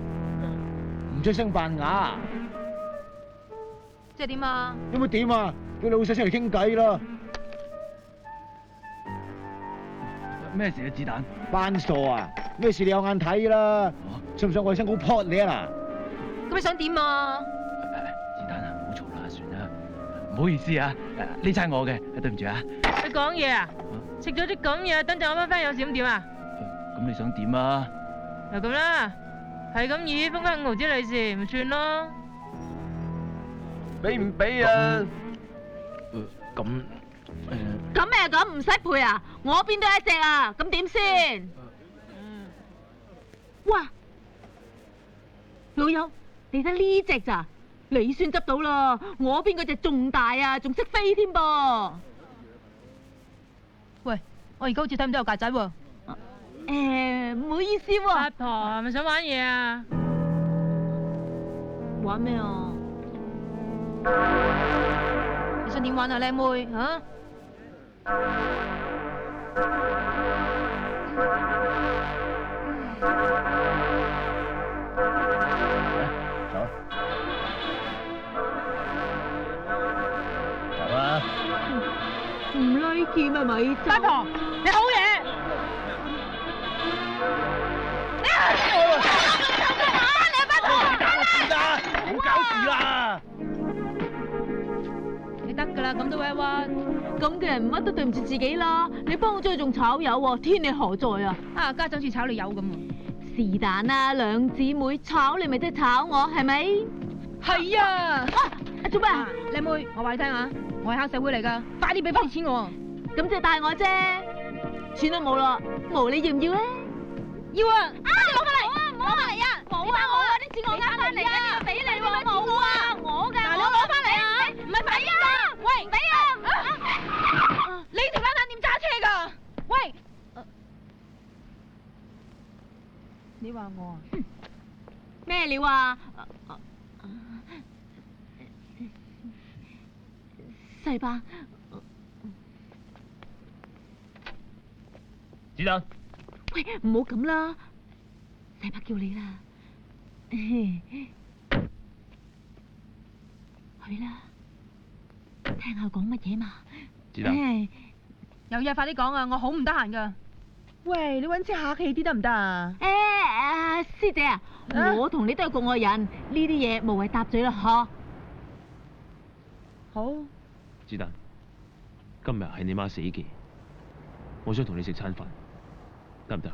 唔出聲扮啞。即係點啊？有冇點啊？叫老細出嚟傾偈啦。咩事啊？子彈？班傻啊！咩事你有眼睇啦？信唔信我起身好撲你啊嗱？咁你想點啊？子彈啊，唔好嘈啦，算啦。唔好意思啊，呢餐我嘅，對唔住啊。你講嘢啊？食咗啲咁嘢，等陣我翻有事咁點啊？咁你想點啊？就咁啦，係咁以封翻5毫子利是，咪算咯。俾唔俾啊？咁咁咩咁唔使賠啊？我邊都一隻啊，咁點先？哇！老友，你睇呢隻咋？你算執到啦，我邊嗰隻仲大啊，仲識飛添噃。喂，我而家好似睇唔到有曱甴喎。唔好意思喎。八婆係咪想玩嘢啊？玩咩啊？你想點玩啊，靚妹嚇？唔 like 啊咪？八婆，你好嘢！唔好搞事啦！你得㗎啦，咁都委屈。咁嘅人乜都對唔住自己啦！你幫我追仲炒魷喎，天理何在啊？啊，家陣好似炒你魷咁喎。是但啦，兩姊妹炒你咪即係炒我，係咪？係啊！做咩啊？靚妹，我話你聽啊，我係黑社會嚟㗎，快啲俾翻啲錢我。咁即係帶我啫，錢都冇咯，毛你要唔要啊？要啊！你攞翻嚟！唔好嚟啊！冇啊！我啊啲錢我呃翻嚟啊！俾你喎！冇啊！我㗎！嗱，你攞翻嚟啊！唔係俾啊！喂，唔俾啊！你條撚蛋點揸車㗎？喂！你話我啊？咩料啊？細伯。子彈。喂，唔好咁啦，細伯叫你啦，去啦，聽下講乜嘢嘛。子彈。有嘢快啲講啊！我好唔得閒㗎。喂，你搵次客氣啲得唔得啊？師姐啊，我同你都係局外人，呢啲嘢無謂搭嘴啦，嗬。好。子彈，今日係你媽死忌，我想同你食餐飯，得唔得？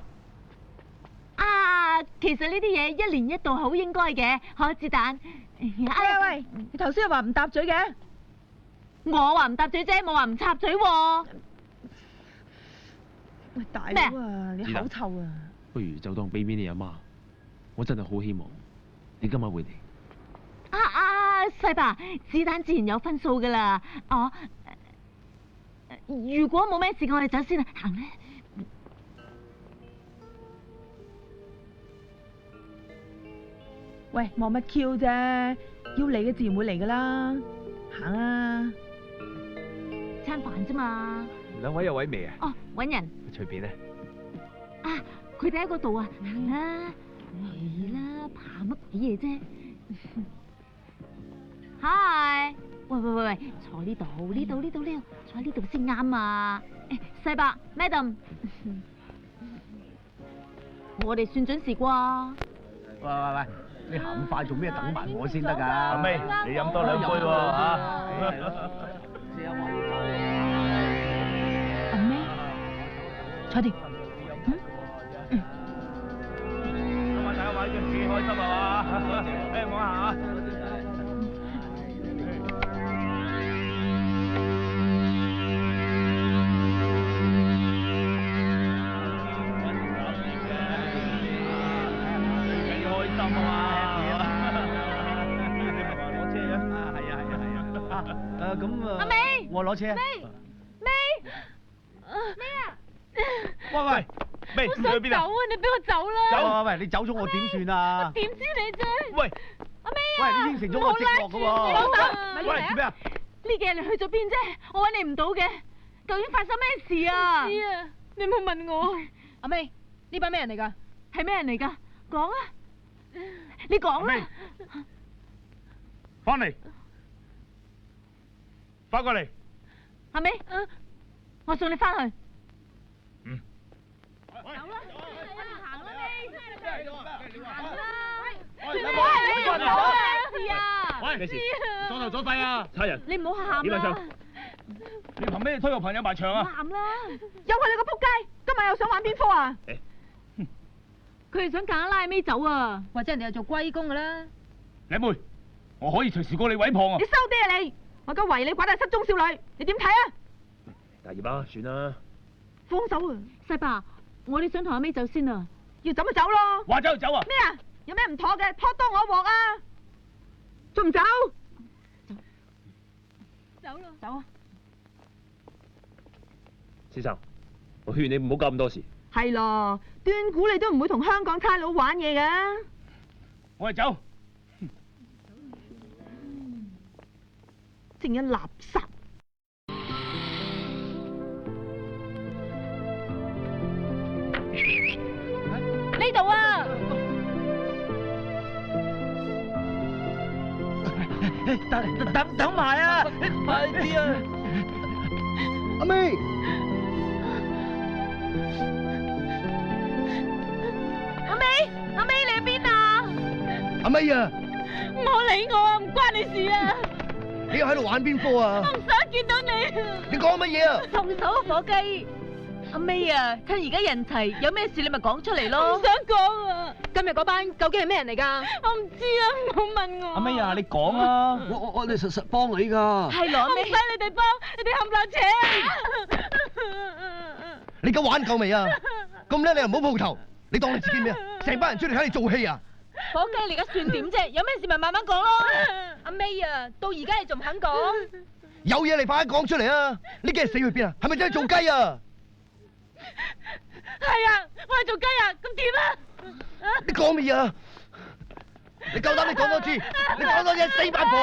啊，其實呢啲嘢一年一度好應該嘅，嗬，子彈。喂，你頭先又話唔搭嘴嘅？我話唔搭嘴啫，冇話唔插嘴喎。喂，大佬啊，你口臭啊！不如就當俾面你阿媽，我真係好希望你今晚會嚟？細爸，子彈自然有分數噶啦。如果冇咩事，我哋走先啦，行啦。喂，望乜 Q 啫？要嚟嘅自然會嚟噶啦，行啊！餐飯啫嘛。兩位有位未啊？哦，揾人。隨便啊。佢哋喺嗰度啊，行啦，嚟啦，怕乜鬼嘢啫？嗨，喂，坐呢度，坐呢度先啱啊！細伯 ，Madam， 我哋算準時啩？喂，你行咁快做咩？等埋我先得㗎。阿妹，你飲多2杯喎嚇。阿妹，坐定。今晚大家玩得幾開心啊嘛！望下嚇。阿美，我攞車啊！咩啊？喂，咩？我想走啊！你俾我走啦！喂，你走咗我點算啊？點知你啫？喂，阿美啊！喂，你應承咗我直落噶喎！老豆，喂，做咩啊？呢幾日你去咗邊啫？我揾你唔到嘅，究竟發生咩事啊？唔知啊，你冇問我。阿妹，呢班咩人嚟㗎？係咩人嚟㗎？講啊！你講啦！翻嚟，翻過嚟。阿美，我送你翻去。嗯。走啦！行啦你。行啦！喂，事啊！喂，咩事？阻頭阻勢啊！差人。你唔好喊啦！你憑咩推我朋友埋牆啊？喊啦！又係你個仆街，今日又想玩邊科啊？佢哋想夾硬拉尾走啊！或者人哋係做龜公㗎啦。靚妹，我可以隨時過你毀謗啊！你收爹啊你！我而家圍你拐帶失蹤少女，你點睇啊？大葉啊，算啦。放手啊！細爸，我哋想同阿尾走先啊！要走咪走咯！話走就走啊！咩啊？有咩唔妥嘅？拖多我鑊啊！仲唔走？走啦！走啊！先生，我勸你唔好搞咁多事。係咯，斷估你都唔會同香港差佬玩嘢㗎。我哋走。正一垃圾。呢度啊！等埋啊！快啲啊！阿妹，阿美你喺邊啊？阿妹啊，唔好理我啊，唔關你事啊！你又喺度玩邊科啊？我唔想見到你。你講乜嘢啊？放手啊，伙計！阿美啊，趁而家人齊，有咩事你咪講出嚟咯。我唔想講啊！今日嗰班究竟係咩人嚟㗎？我唔知啊，唔好問我。阿妹啊，你講啊！我哋實幫你㗎。係咯，我唔使你哋幫，你哋冚唪唥扯。你夠玩夠未啊？咁叻你又唔好鋪頭，你當你自己咩啊？成班人出嚟睇你做戲啊！伙計，你而家算點啫？有咩事咪慢慢講咯。阿 May 啊，到而家你仲唔肯講？有嘢你快啲講出嚟啊！呢幾日死去邊啊？係咪真係做雞啊？係啊，我係做雞啊，咁點啊？你講乜嘢啊？你夠膽你講多次，你講多次死八婆！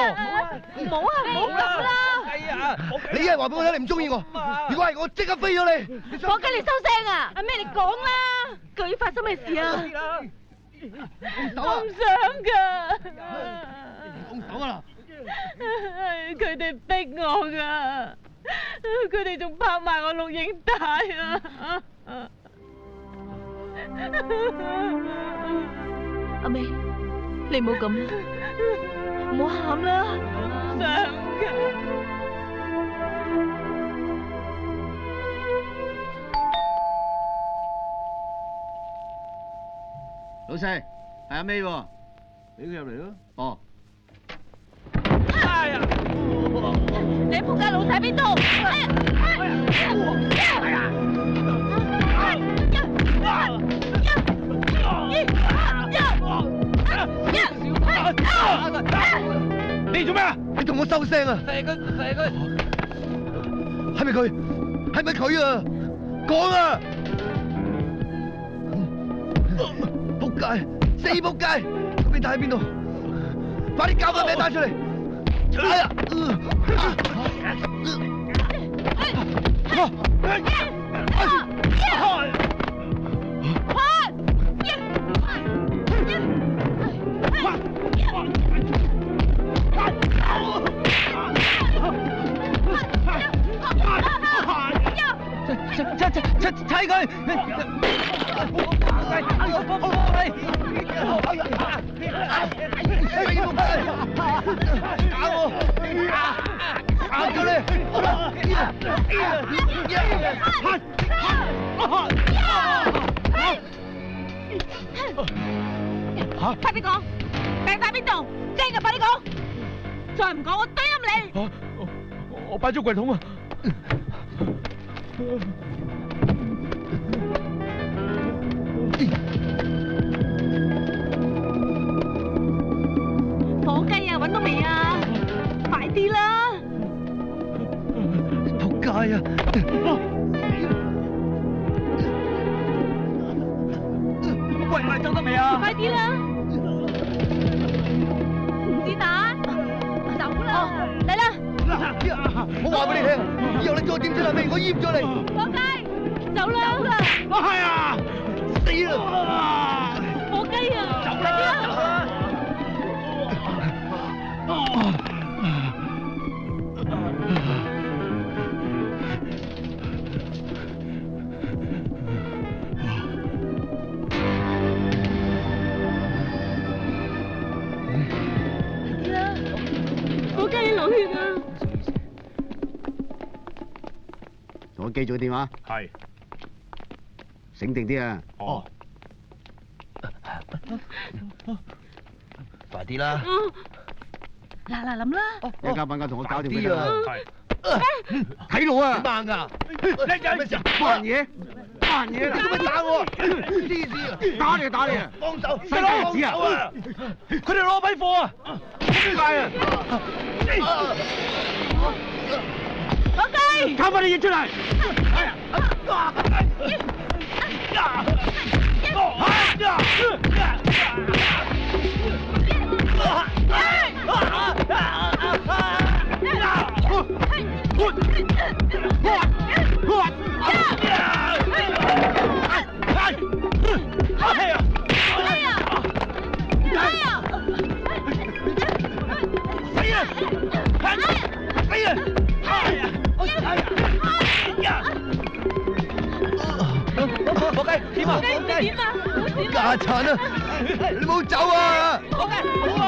唔好啊，唔好咁啦！哎呀，你一係話俾我聽你唔中意我，如果係我即刻飛咗你！伙計，你收聲啊！阿 May，你講啦，究竟發生咩事啊？我唔想噶，放手啊啦！係佢哋逼我噶，佢哋仲拍埋我錄影帶啊！阿 May，你唔好咁啦，唔好喊啦！唔想噶。老細，係阿 May 喎，俾佢入嚟咯。哦。哎呀！你仆街老細邊度？哎呀！哎呀！收聲啊！射佢！係咪佢？係咪佢啊？講啊！仆街！死仆街！個變態喺邊度？快啲交個名單出嚟！哎呀！踩佢！打咗你！快啲講，病喺邊度？驚嘅快啲講，再唔講我懟冧你！我擺咗櫃桶啊！火雞啊，揾到未啊？快啲啦！仆街啊！喂，走得未啊？快啲啦！子彈，走啦！嚟啦！我話俾你聽，以後你再點出嚟味，我閹咗你！火雞，走啦！係啊！死啦！火雞啊！走啦！火雞流血啊！同我記住個電話。係。醒定啲啊！哦。快啲啦！嗱，諗啦！一間班間同我搞掂佢啦！係。睇路啊！點辦㗎？叻仔，咩事？扮嘢！你做咩打我？黐線啊！打你啊！幫手！細路子啊！佢哋攞批貨啊！點解啊？火雞！交翻啲嘢出嚟！火雞點啊？家產啊！你冇走啊！火雞好啊！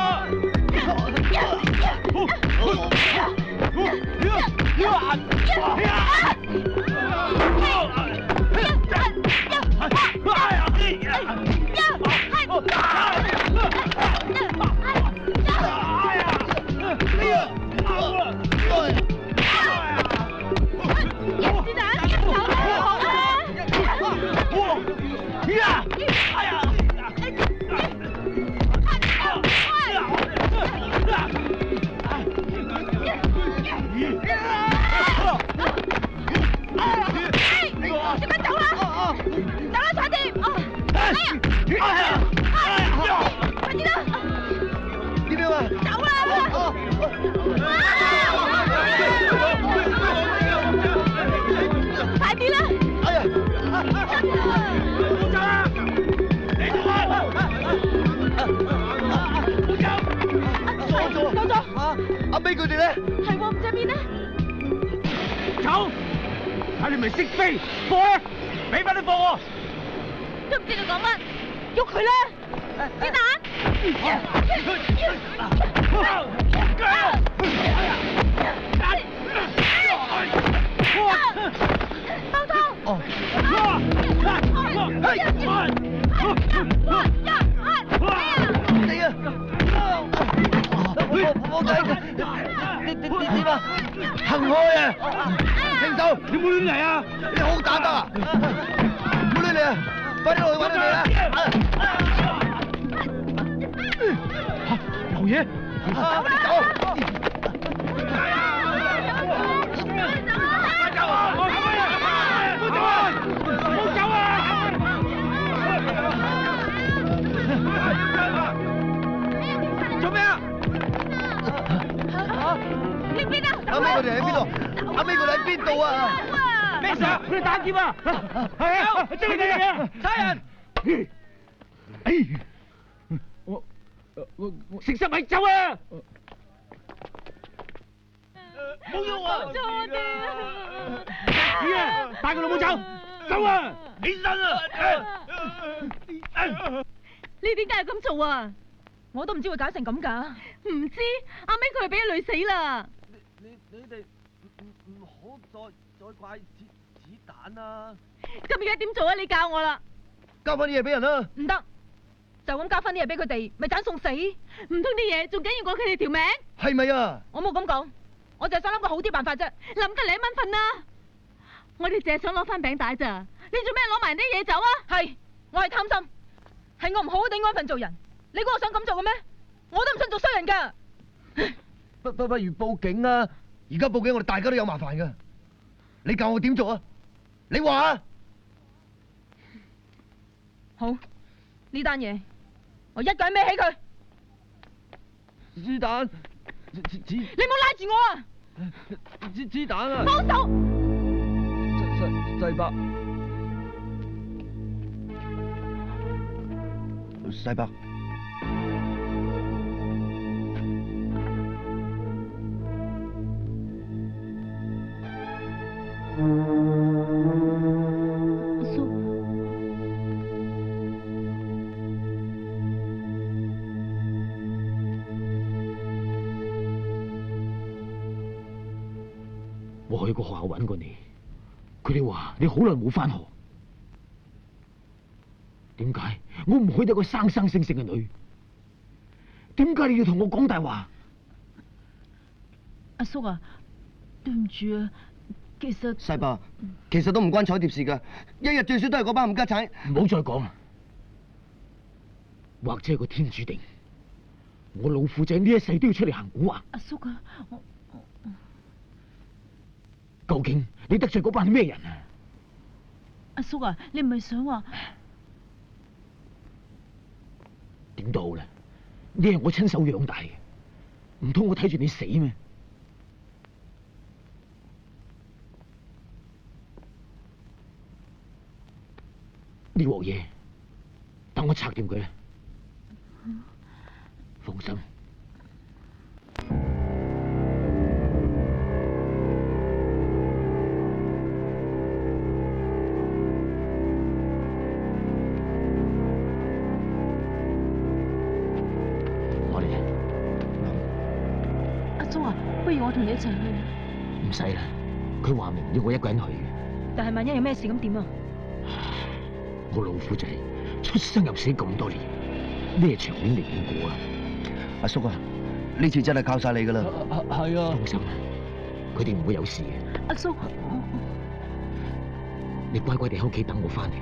阿飛佢哋咧？係喎，唔知邊咧？走！睇你咪識飛，貨咧，俾翻啲貨我。都唔知你講乜，喐佢啦！子彈！包湯！哦。我仔，你點啊？行開啊！停手！你冇亂嚟啊！你好打得啊！唔好亂嚟啊！快啲落去揾佢哋啦！有嘢！走！佢哋喺邊度？阿尾佢哋喺邊度啊？咩事啊？佢哋打劫啊！係啊，追佢哋啊！差人！我食濕米走啊！冇用啊！救我哋啊！你啊，帶個老母走，走啊！起身啊！你點解要咁做啊？我都唔知會搞成咁㗎。唔知阿尾佢係俾人累死啦。你哋唔好再怪子彈啊！咁而家點做啊？你教我啦。交翻啲嘢俾人啦！唔得，就咁交翻啲嘢俾佢哋，咪盞送死？唔通啲嘢仲緊要過佢哋條命？係咪啊？我冇咁講，我就係想諗個好啲辦法啫。諗得2蚊份啦！我哋淨係想攞翻餅帶咋？你做咩攞埋人啲嘢走啊？係，我係貪心，係我唔好好地安分做人。你估我想咁做嘅咩？我都唔想做衰人噶。不如報警啊！而家報警，我哋大家都有麻煩噶。你教我點做啊？你話啊？好，呢單嘢我一個人孭起佢。子彈，你唔好拉住我啊！子彈啊！放手！世伯，世伯。阿叔，我去過學校揾過你，佢哋話你好耐冇返學。點解我唔許得個生生性性嘅女？點解你要同我講大話？阿叔啊，對唔住啊，其實世伯，其實都唔關彩蝶事噶，一日最少都係嗰班冚家產。唔好再講啦，或者係個天注定，我老虎仔呢一世都要出嚟行蠱惑。阿叔啊，究竟你得罪嗰班係咩人啊？阿叔啊，你唔係想話點都好啦，呢係我親手養大嘅，唔通我睇住你死咩？呢鑊嘢等我拆掂佢啦，放心。我哋阿叔啊，不如我同你一齊去。唔使啦，佢話明要我一個人去嘅。但係萬一有咩事咁點啊？我老虎仔出生入死咁多年，咩場面未見過啊？阿叔啊，呢次真係靠晒你噶啦。係啊，放心啦，佢哋唔會有事嘅。阿叔，你乖乖地喺屋企等我翻嚟，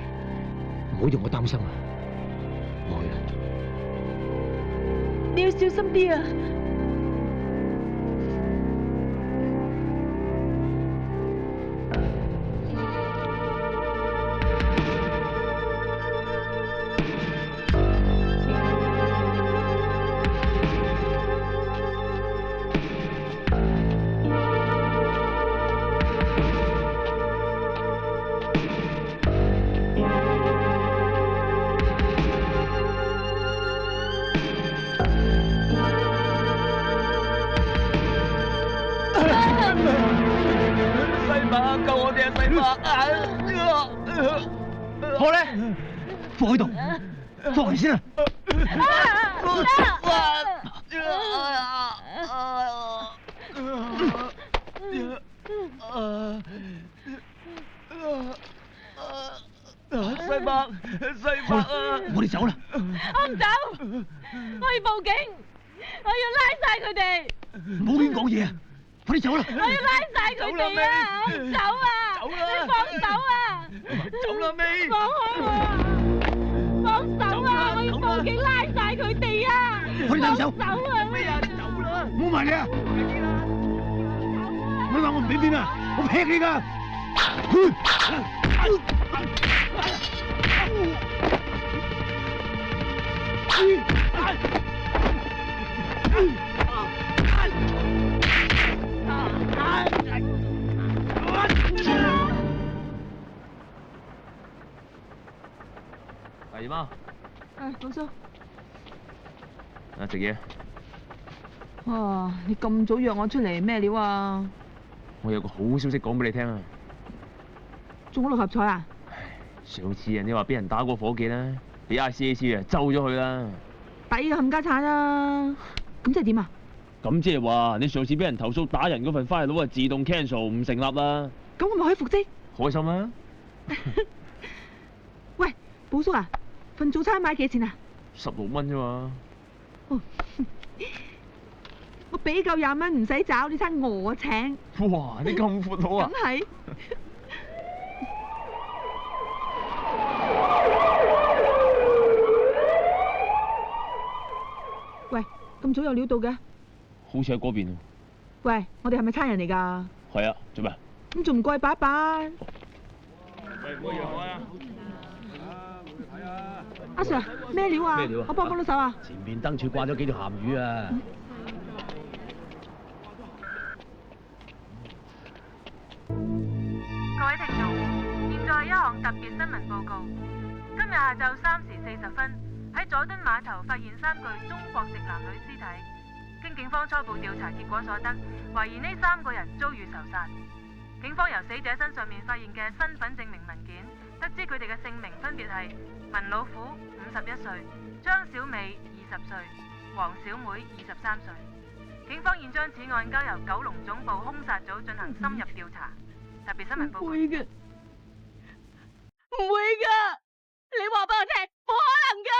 唔好讓我擔心啊！我去啦。你要小心啲啊！我咧放喺度，放嚟先啊！世伯啊！我哋走啦！我唔走，我要報警，我要拉晒佢哋。唔好亂講嘢啊！快啲走啦！我要拉晒佢哋啊！我唔走啊！走啦！你放手啊！走啦，尾！放開我啊！放手啊！我要報警拉晒佢哋啊！快啲走！走啊！咩啊？走啦！唔好埋你啊！你話我唔俾面啊！我劈你噶！係嗎？老蘇。啊，食嘢。哇！你咁早約我出嚟咩料啊？我有個好消息講俾你聽啊！中咗六合彩啊！上次啊，你話俾人打過伙計啦，俾 ICAC 啊咒咗佢啦。抵啊冚家產啊！咁即係點啊？咁即係話你上次俾人投訴打人嗰份 file 啊自動 cancel 唔成立啦。咁我咪可以復職？開心啦！喂，寶叔啊，份早餐買幾錢啊？16蚊啫嘛。哦，我俾夠20蚊唔使找，呢餐我請。哇！你咁闊佬啊！梗係。喂，咁早有料到嘅？好似喺嗰邊啊！喂，我哋係咪差人嚟㗎？係啊，做咩？咁仲唔過去擺一擺？喂，唔好讓開啊！阿 Sir， 咩料啊？咩料啊？我幫唔幫到手啊？前面燈柱掛咗幾條鹹魚啊！各位聽眾，現在一項特別新聞報告。今日下晝3時40分，喺佐敦碼頭發現3具中國籍男女屍體。經警方初步調查結果所得，懷疑呢3個人遭遇仇殺。警方由死者身上面發現嘅身份證明文件，得知佢哋嘅姓名分別係文老虎51歲、張小美20歲、黃小妹23歲。警方現將此案交由九龍總部兇殺組進行深入調查。特別新聞報告。唔會嘅，唔會噶！你話俾我聽，冇可能噶！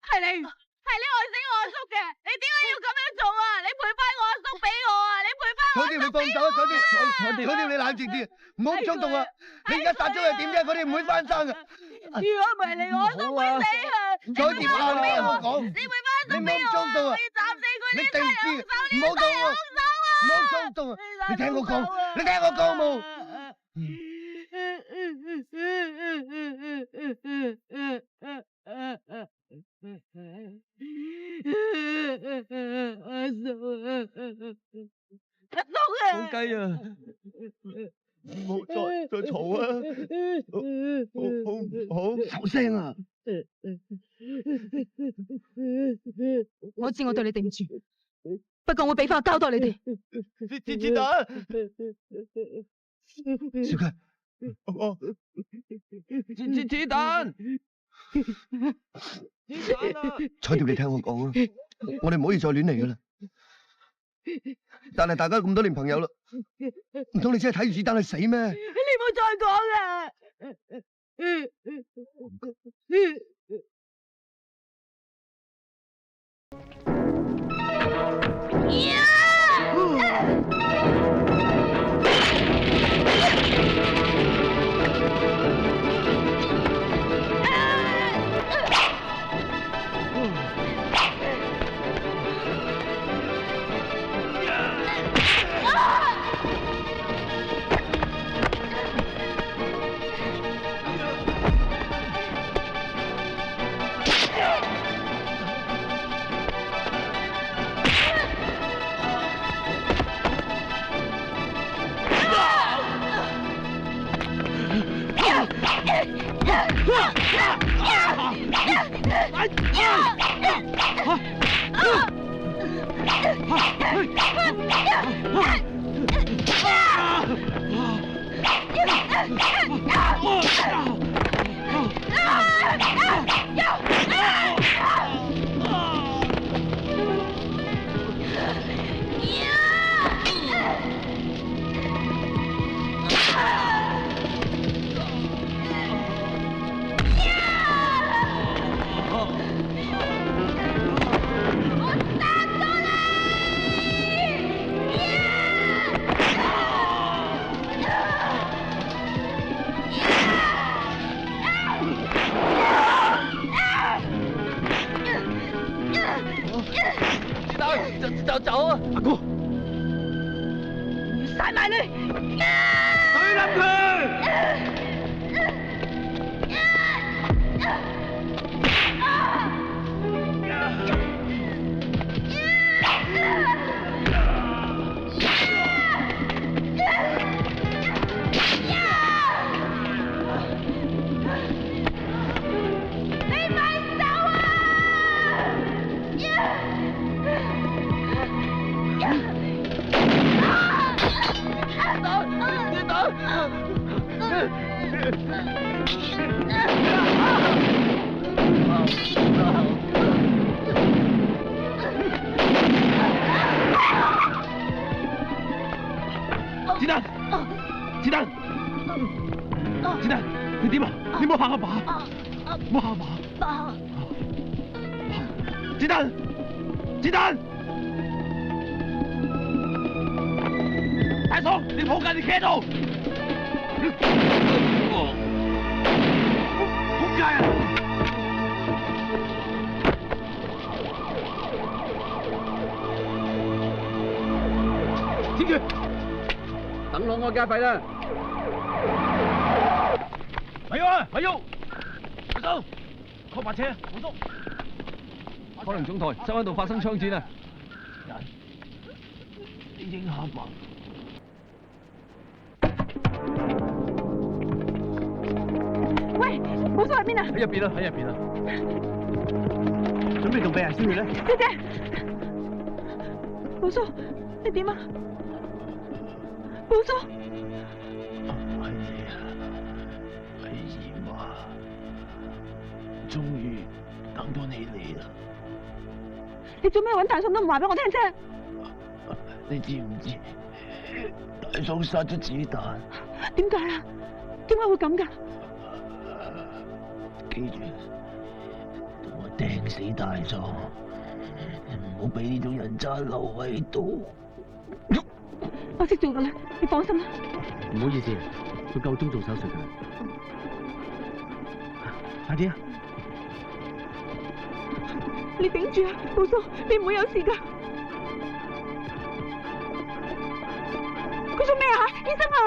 係你害死我阿叔嘅，你點解要咁樣做啊？你賠翻我阿叔俾我啊！你賠翻我阿叔俾我！你放手啊！嗰啲你冷靜啲，唔好咁衝動啊！你而家殺咗佢點啫？嗰啲唔會翻生噶。如果唔係你，我阿叔會死啊！再掂下啦，唔好講。你賠翻阿叔俾我啊！我要斬死佢！你定知？唔好動啊！唔好衝動啊！你聽我講，你聽我講冇？好雞啊！唔好再嘈啊！好收聲啊！我知我對你哋唔住，不過我俾翻個交代你哋。子彈，小強，子彈，彩蝶，你聽我講啊，我哋唔可以再亂嚟噶啦。但係大家咁多年朋友啦，唔通你真係睇住子彈去死咩？你唔好再講啦！走啊！阿哥，殺埋你！懟冧佢！你冇嚇阿爸，冇嚇阿爸。子彈，子彈！大嫂，你仆街，你企喺度！仆街啊！停住！等我加費啦！咪喐啊！咪喐！快走！開白車，冇叔。可能總台周喺度發生槍戰啊！你影下吧。喂，寶叔喺邊啊？喺入邊啊！喺入邊啊！準備同俾人燒血咧？姐姐，寶叔，你點啊？寶叔，係你啊，係姨媽，終於等到你嚟啦！你做咩揾大嫂都唔話俾我聽啫？你知唔知大嫂殺咗子彈？點解啊？點解會咁噶？記住，同我掟死大嫂，唔好俾呢種人渣留喺度。我識做噶啦，你放心啦。唔好意思，佢夠鐘做手術噶啦。快啲啊！你頂住啊，寶叔，你唔會有事噶。佢做咩啊？醫生啊！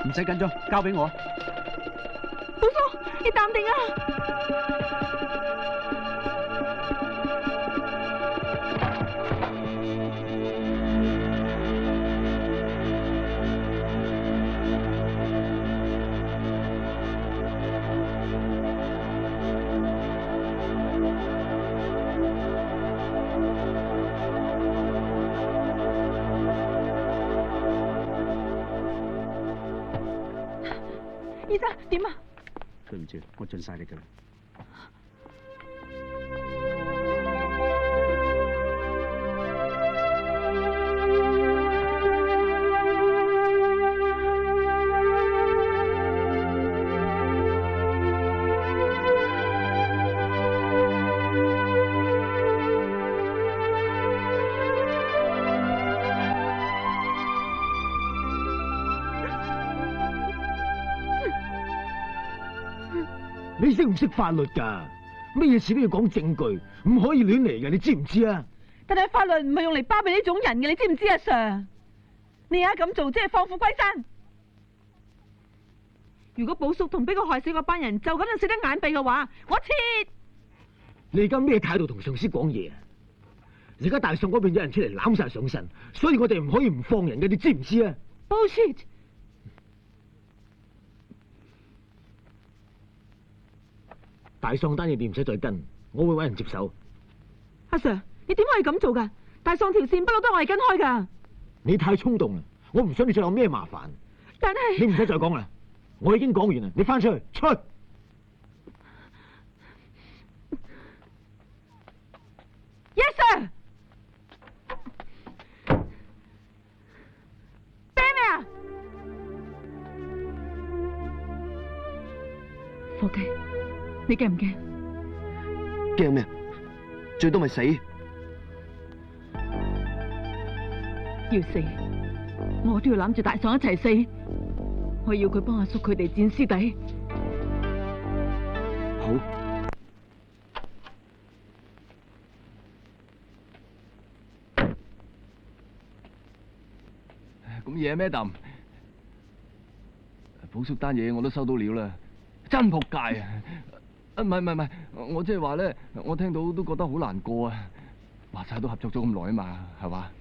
唔使緊張，交俾我。寶叔，你淡定啊！醫生點啊？對唔住，我盡晒力㗎啦。你識唔識法律㗎？乜嘢事都要講證據，唔可以亂嚟嘅，你知唔知啊？但係法律唔係用嚟包庇呢種人嘅，你知唔知啊 ，Sir？ 你而家咁做，即係放虎歸山。如果寶叔同俾佢害死嗰班人就咁就死得眼閉嘅話，我切！你而家咩態度同上司講嘢啊？而家大宋嗰邊有人出嚟攬晒上身，所以我哋唔可以唔放人嘅，你知唔知啊 ？Bullshit！大喪單嘢你唔使再跟，我會搵人接手。阿 Sir， 你點可以咁做噶？大喪條線不嬲都係我哋跟開噶。你太衝動啦，我唔想你再有咩麻煩。但係你唔使再講啦，我已經講完啦，你翻出去，出去。Yes sir。咩啊？伙計。你驚唔驚？驚咩？最多咪死。要死，我都要攬住大喪一齊死。我要佢幫阿叔佢哋剪屍體。好。咁嘢咩？Madam，寶叔單嘢我都收到料啦。真仆街啊！唔係，我即係話咧，我聽到都覺得好難過啊！話晒都合作咗咁耐啊嘛，係嘛？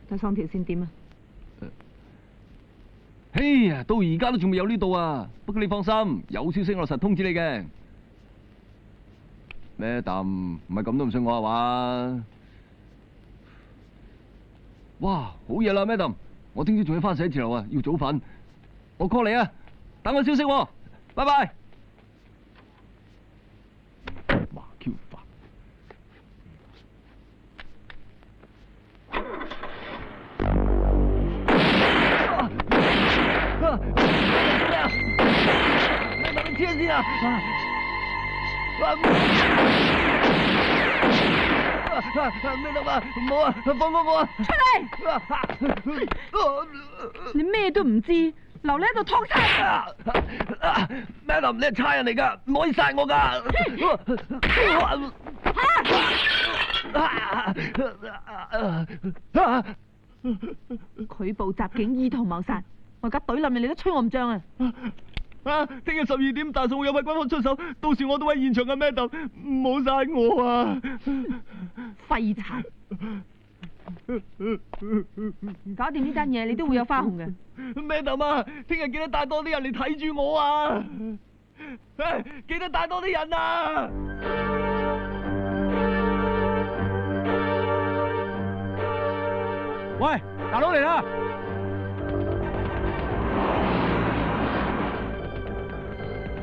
大喪條線點啊？哎呀，到而家都仲未有呢度啊！不過你放心，有消息我實通知你嘅。Madam，唔係咁都唔信我係嘛？哇，好嘢啦 ，Madam！我聽朝仲要翻寫字樓啊，要早瞓。我 call 你啊，等我消息喎。拜拜。哇 Q 法。你黐線邊啊？咩諗啊？唔好啊！放開我啊！出嚟！你咩都唔知，留你喺度托差。Madam，你係差人嚟㗎，唔可以殺我㗎。拒捕襲警，意圖謀殺，我而家懟冧你，你都吹我唔脹啊！聽日12點，大宋會有位軍方出手，到時我都喺現場嘅 Madam， 唔好殺我啊！廢柴！搞掂呢單嘢，你都會有花紅嘅。Madam 啊，聽日記得帶多啲人嚟睇住我啊！記得帶多啲人啊！喂，大佬嚟啦！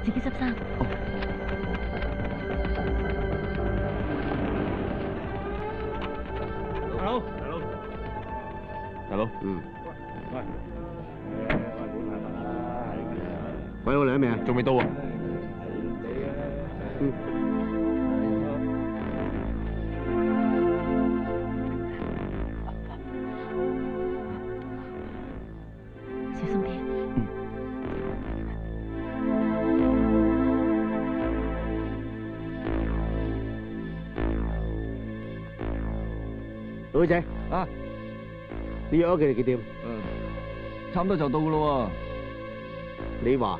自己執衫。大佬，喂，鬼佬嚟咗未啊？仲未到啊？小心啲。女仔啊！你約咗佢哋幾點？差唔多就到噶咯喎。你話？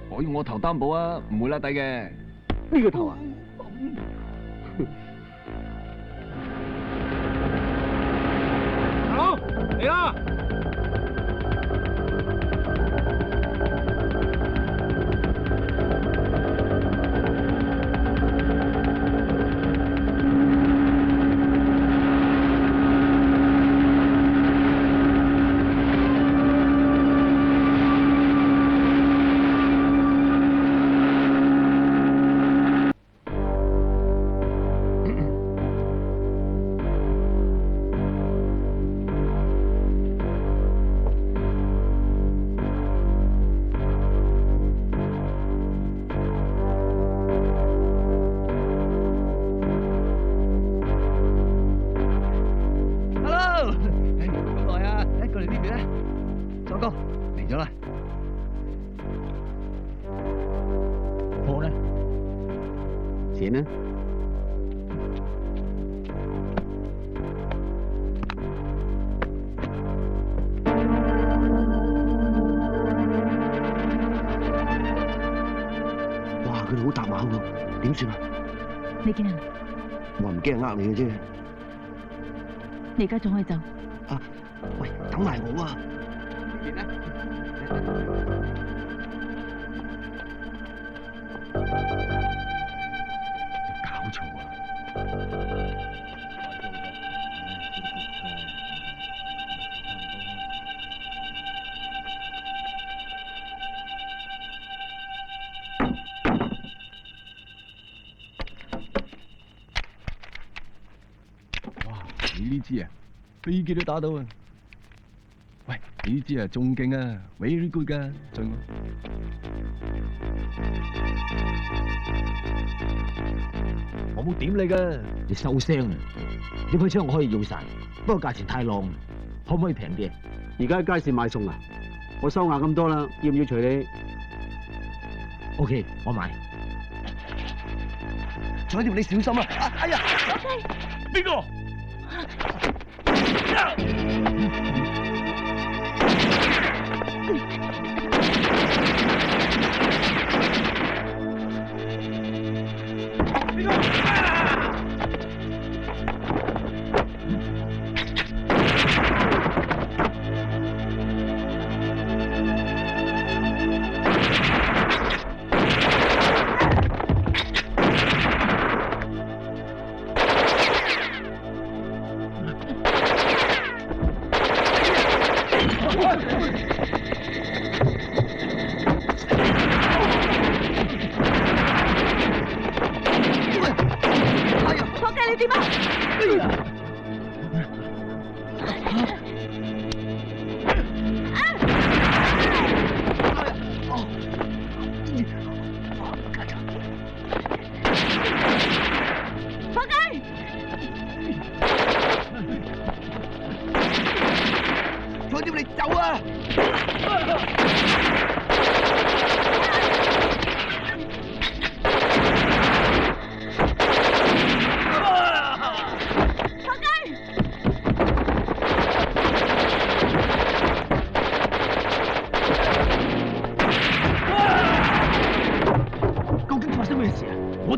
我用我頭擔保啊，唔會甩底嘅。呢個頭啊？大佬嚟啦！錢呢？哇！佢哋好搭馬喎，點算啊？你見啊？我唔驚呃你嘅啫。你而家仲可以走？啊！喂，等埋我啊！見啦。搞錯啊！哇！你呢支啊，飛機都打到啊！喂，你呢支啊仲勁啊 ，very good 噶，俊啊！我冇點你噶，你收聲啊！呢批槍我可以要晒，不過價錢太浪，可唔可以平啲？而家喺街市買餸啊！我收硬咁多啦，要唔要隨你 ？OK， 我買。彩條你小心啊！哎呀！邊個？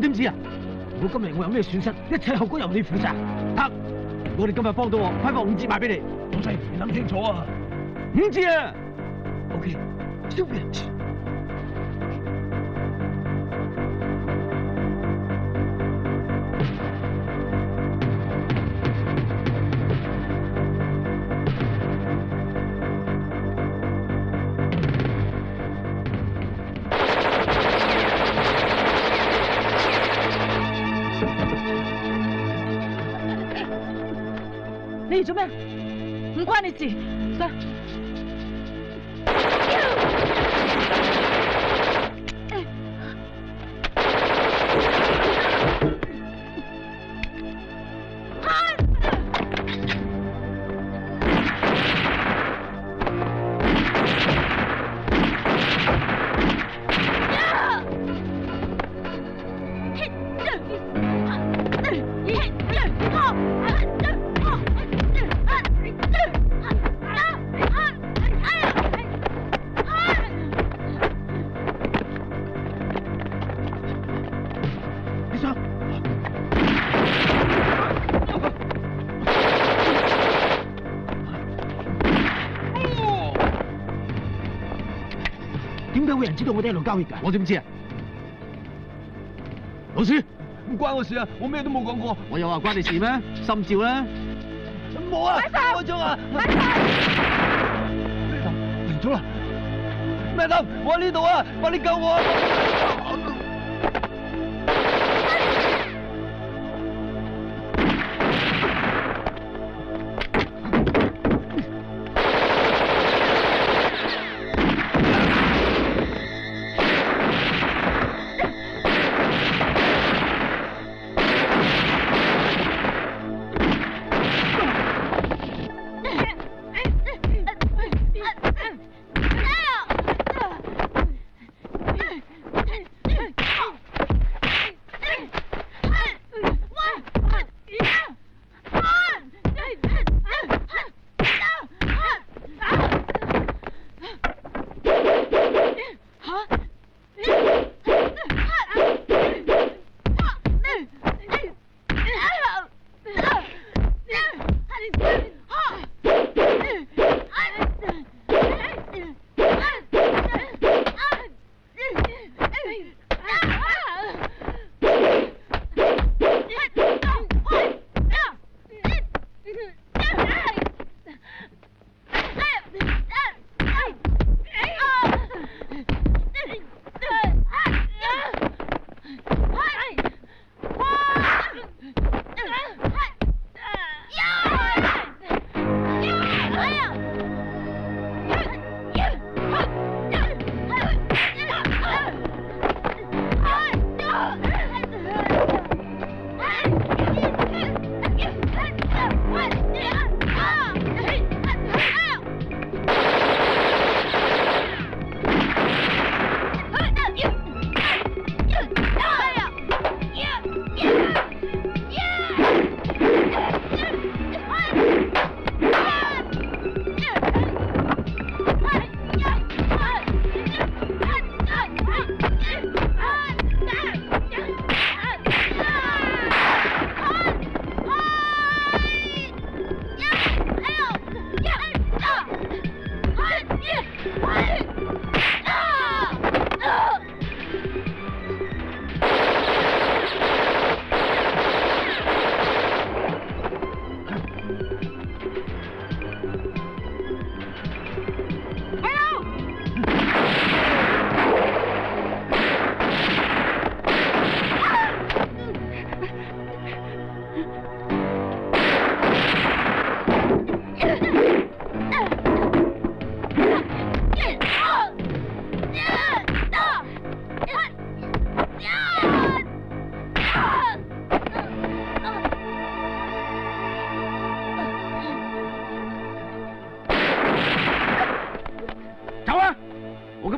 點知啊？如果今日我有咩損失，一切後果由你負責。得，我哋今日幫到我，批貨5折賣俾你。老細，你諗清楚啊！5折啊 ！OK， 小便。你嚟做咩？唔關你事，得。點解會有人知道我哋喺度交易㗎？我點知啊？老師，唔關我事啊！我咩都冇講過。我又話關你事咩？心照啦。冇啊！開咗啊！嚟咗啦！Madam，我喺呢度啊！快啲救我啊！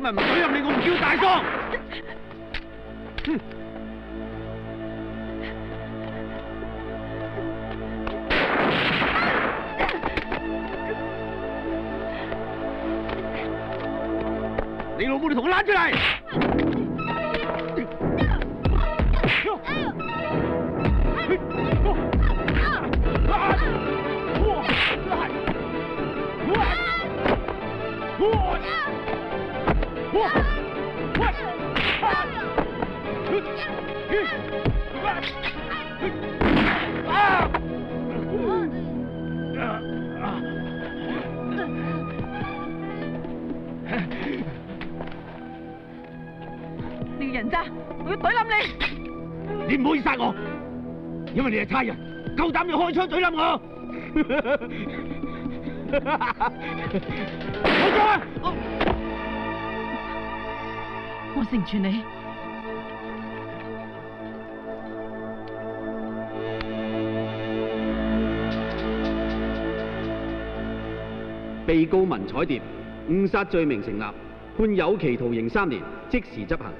唔懟入你，我唔叫大喪。你老母，你同我攬出嚟！你個人渣，我要懟冧你！你唔可以殺我，因為你係差人，夠膽要開槍懟冧我！好咗啊！我成全你。被告文彩蝶誤殺罪名成立，判有期徒刑3年，即時執行。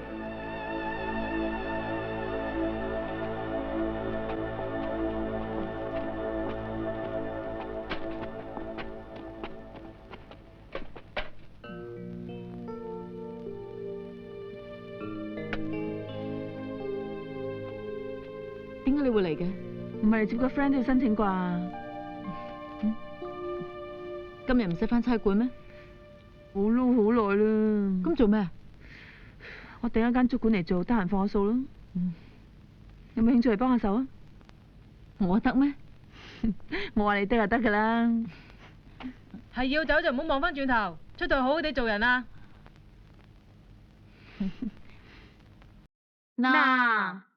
點解你會嚟嘅？唔係嚟接個 friend 都要申請啩？今日唔使返差館咩？好撈好耐啦。咁做咩？我訂一間足管嚟做，得閒放下數咯。有冇興趣嚟幫下手啊？我得咩？我話你得就得噶啦。係要走就唔好望翻轉頭，出到好好地做人啊！嗱。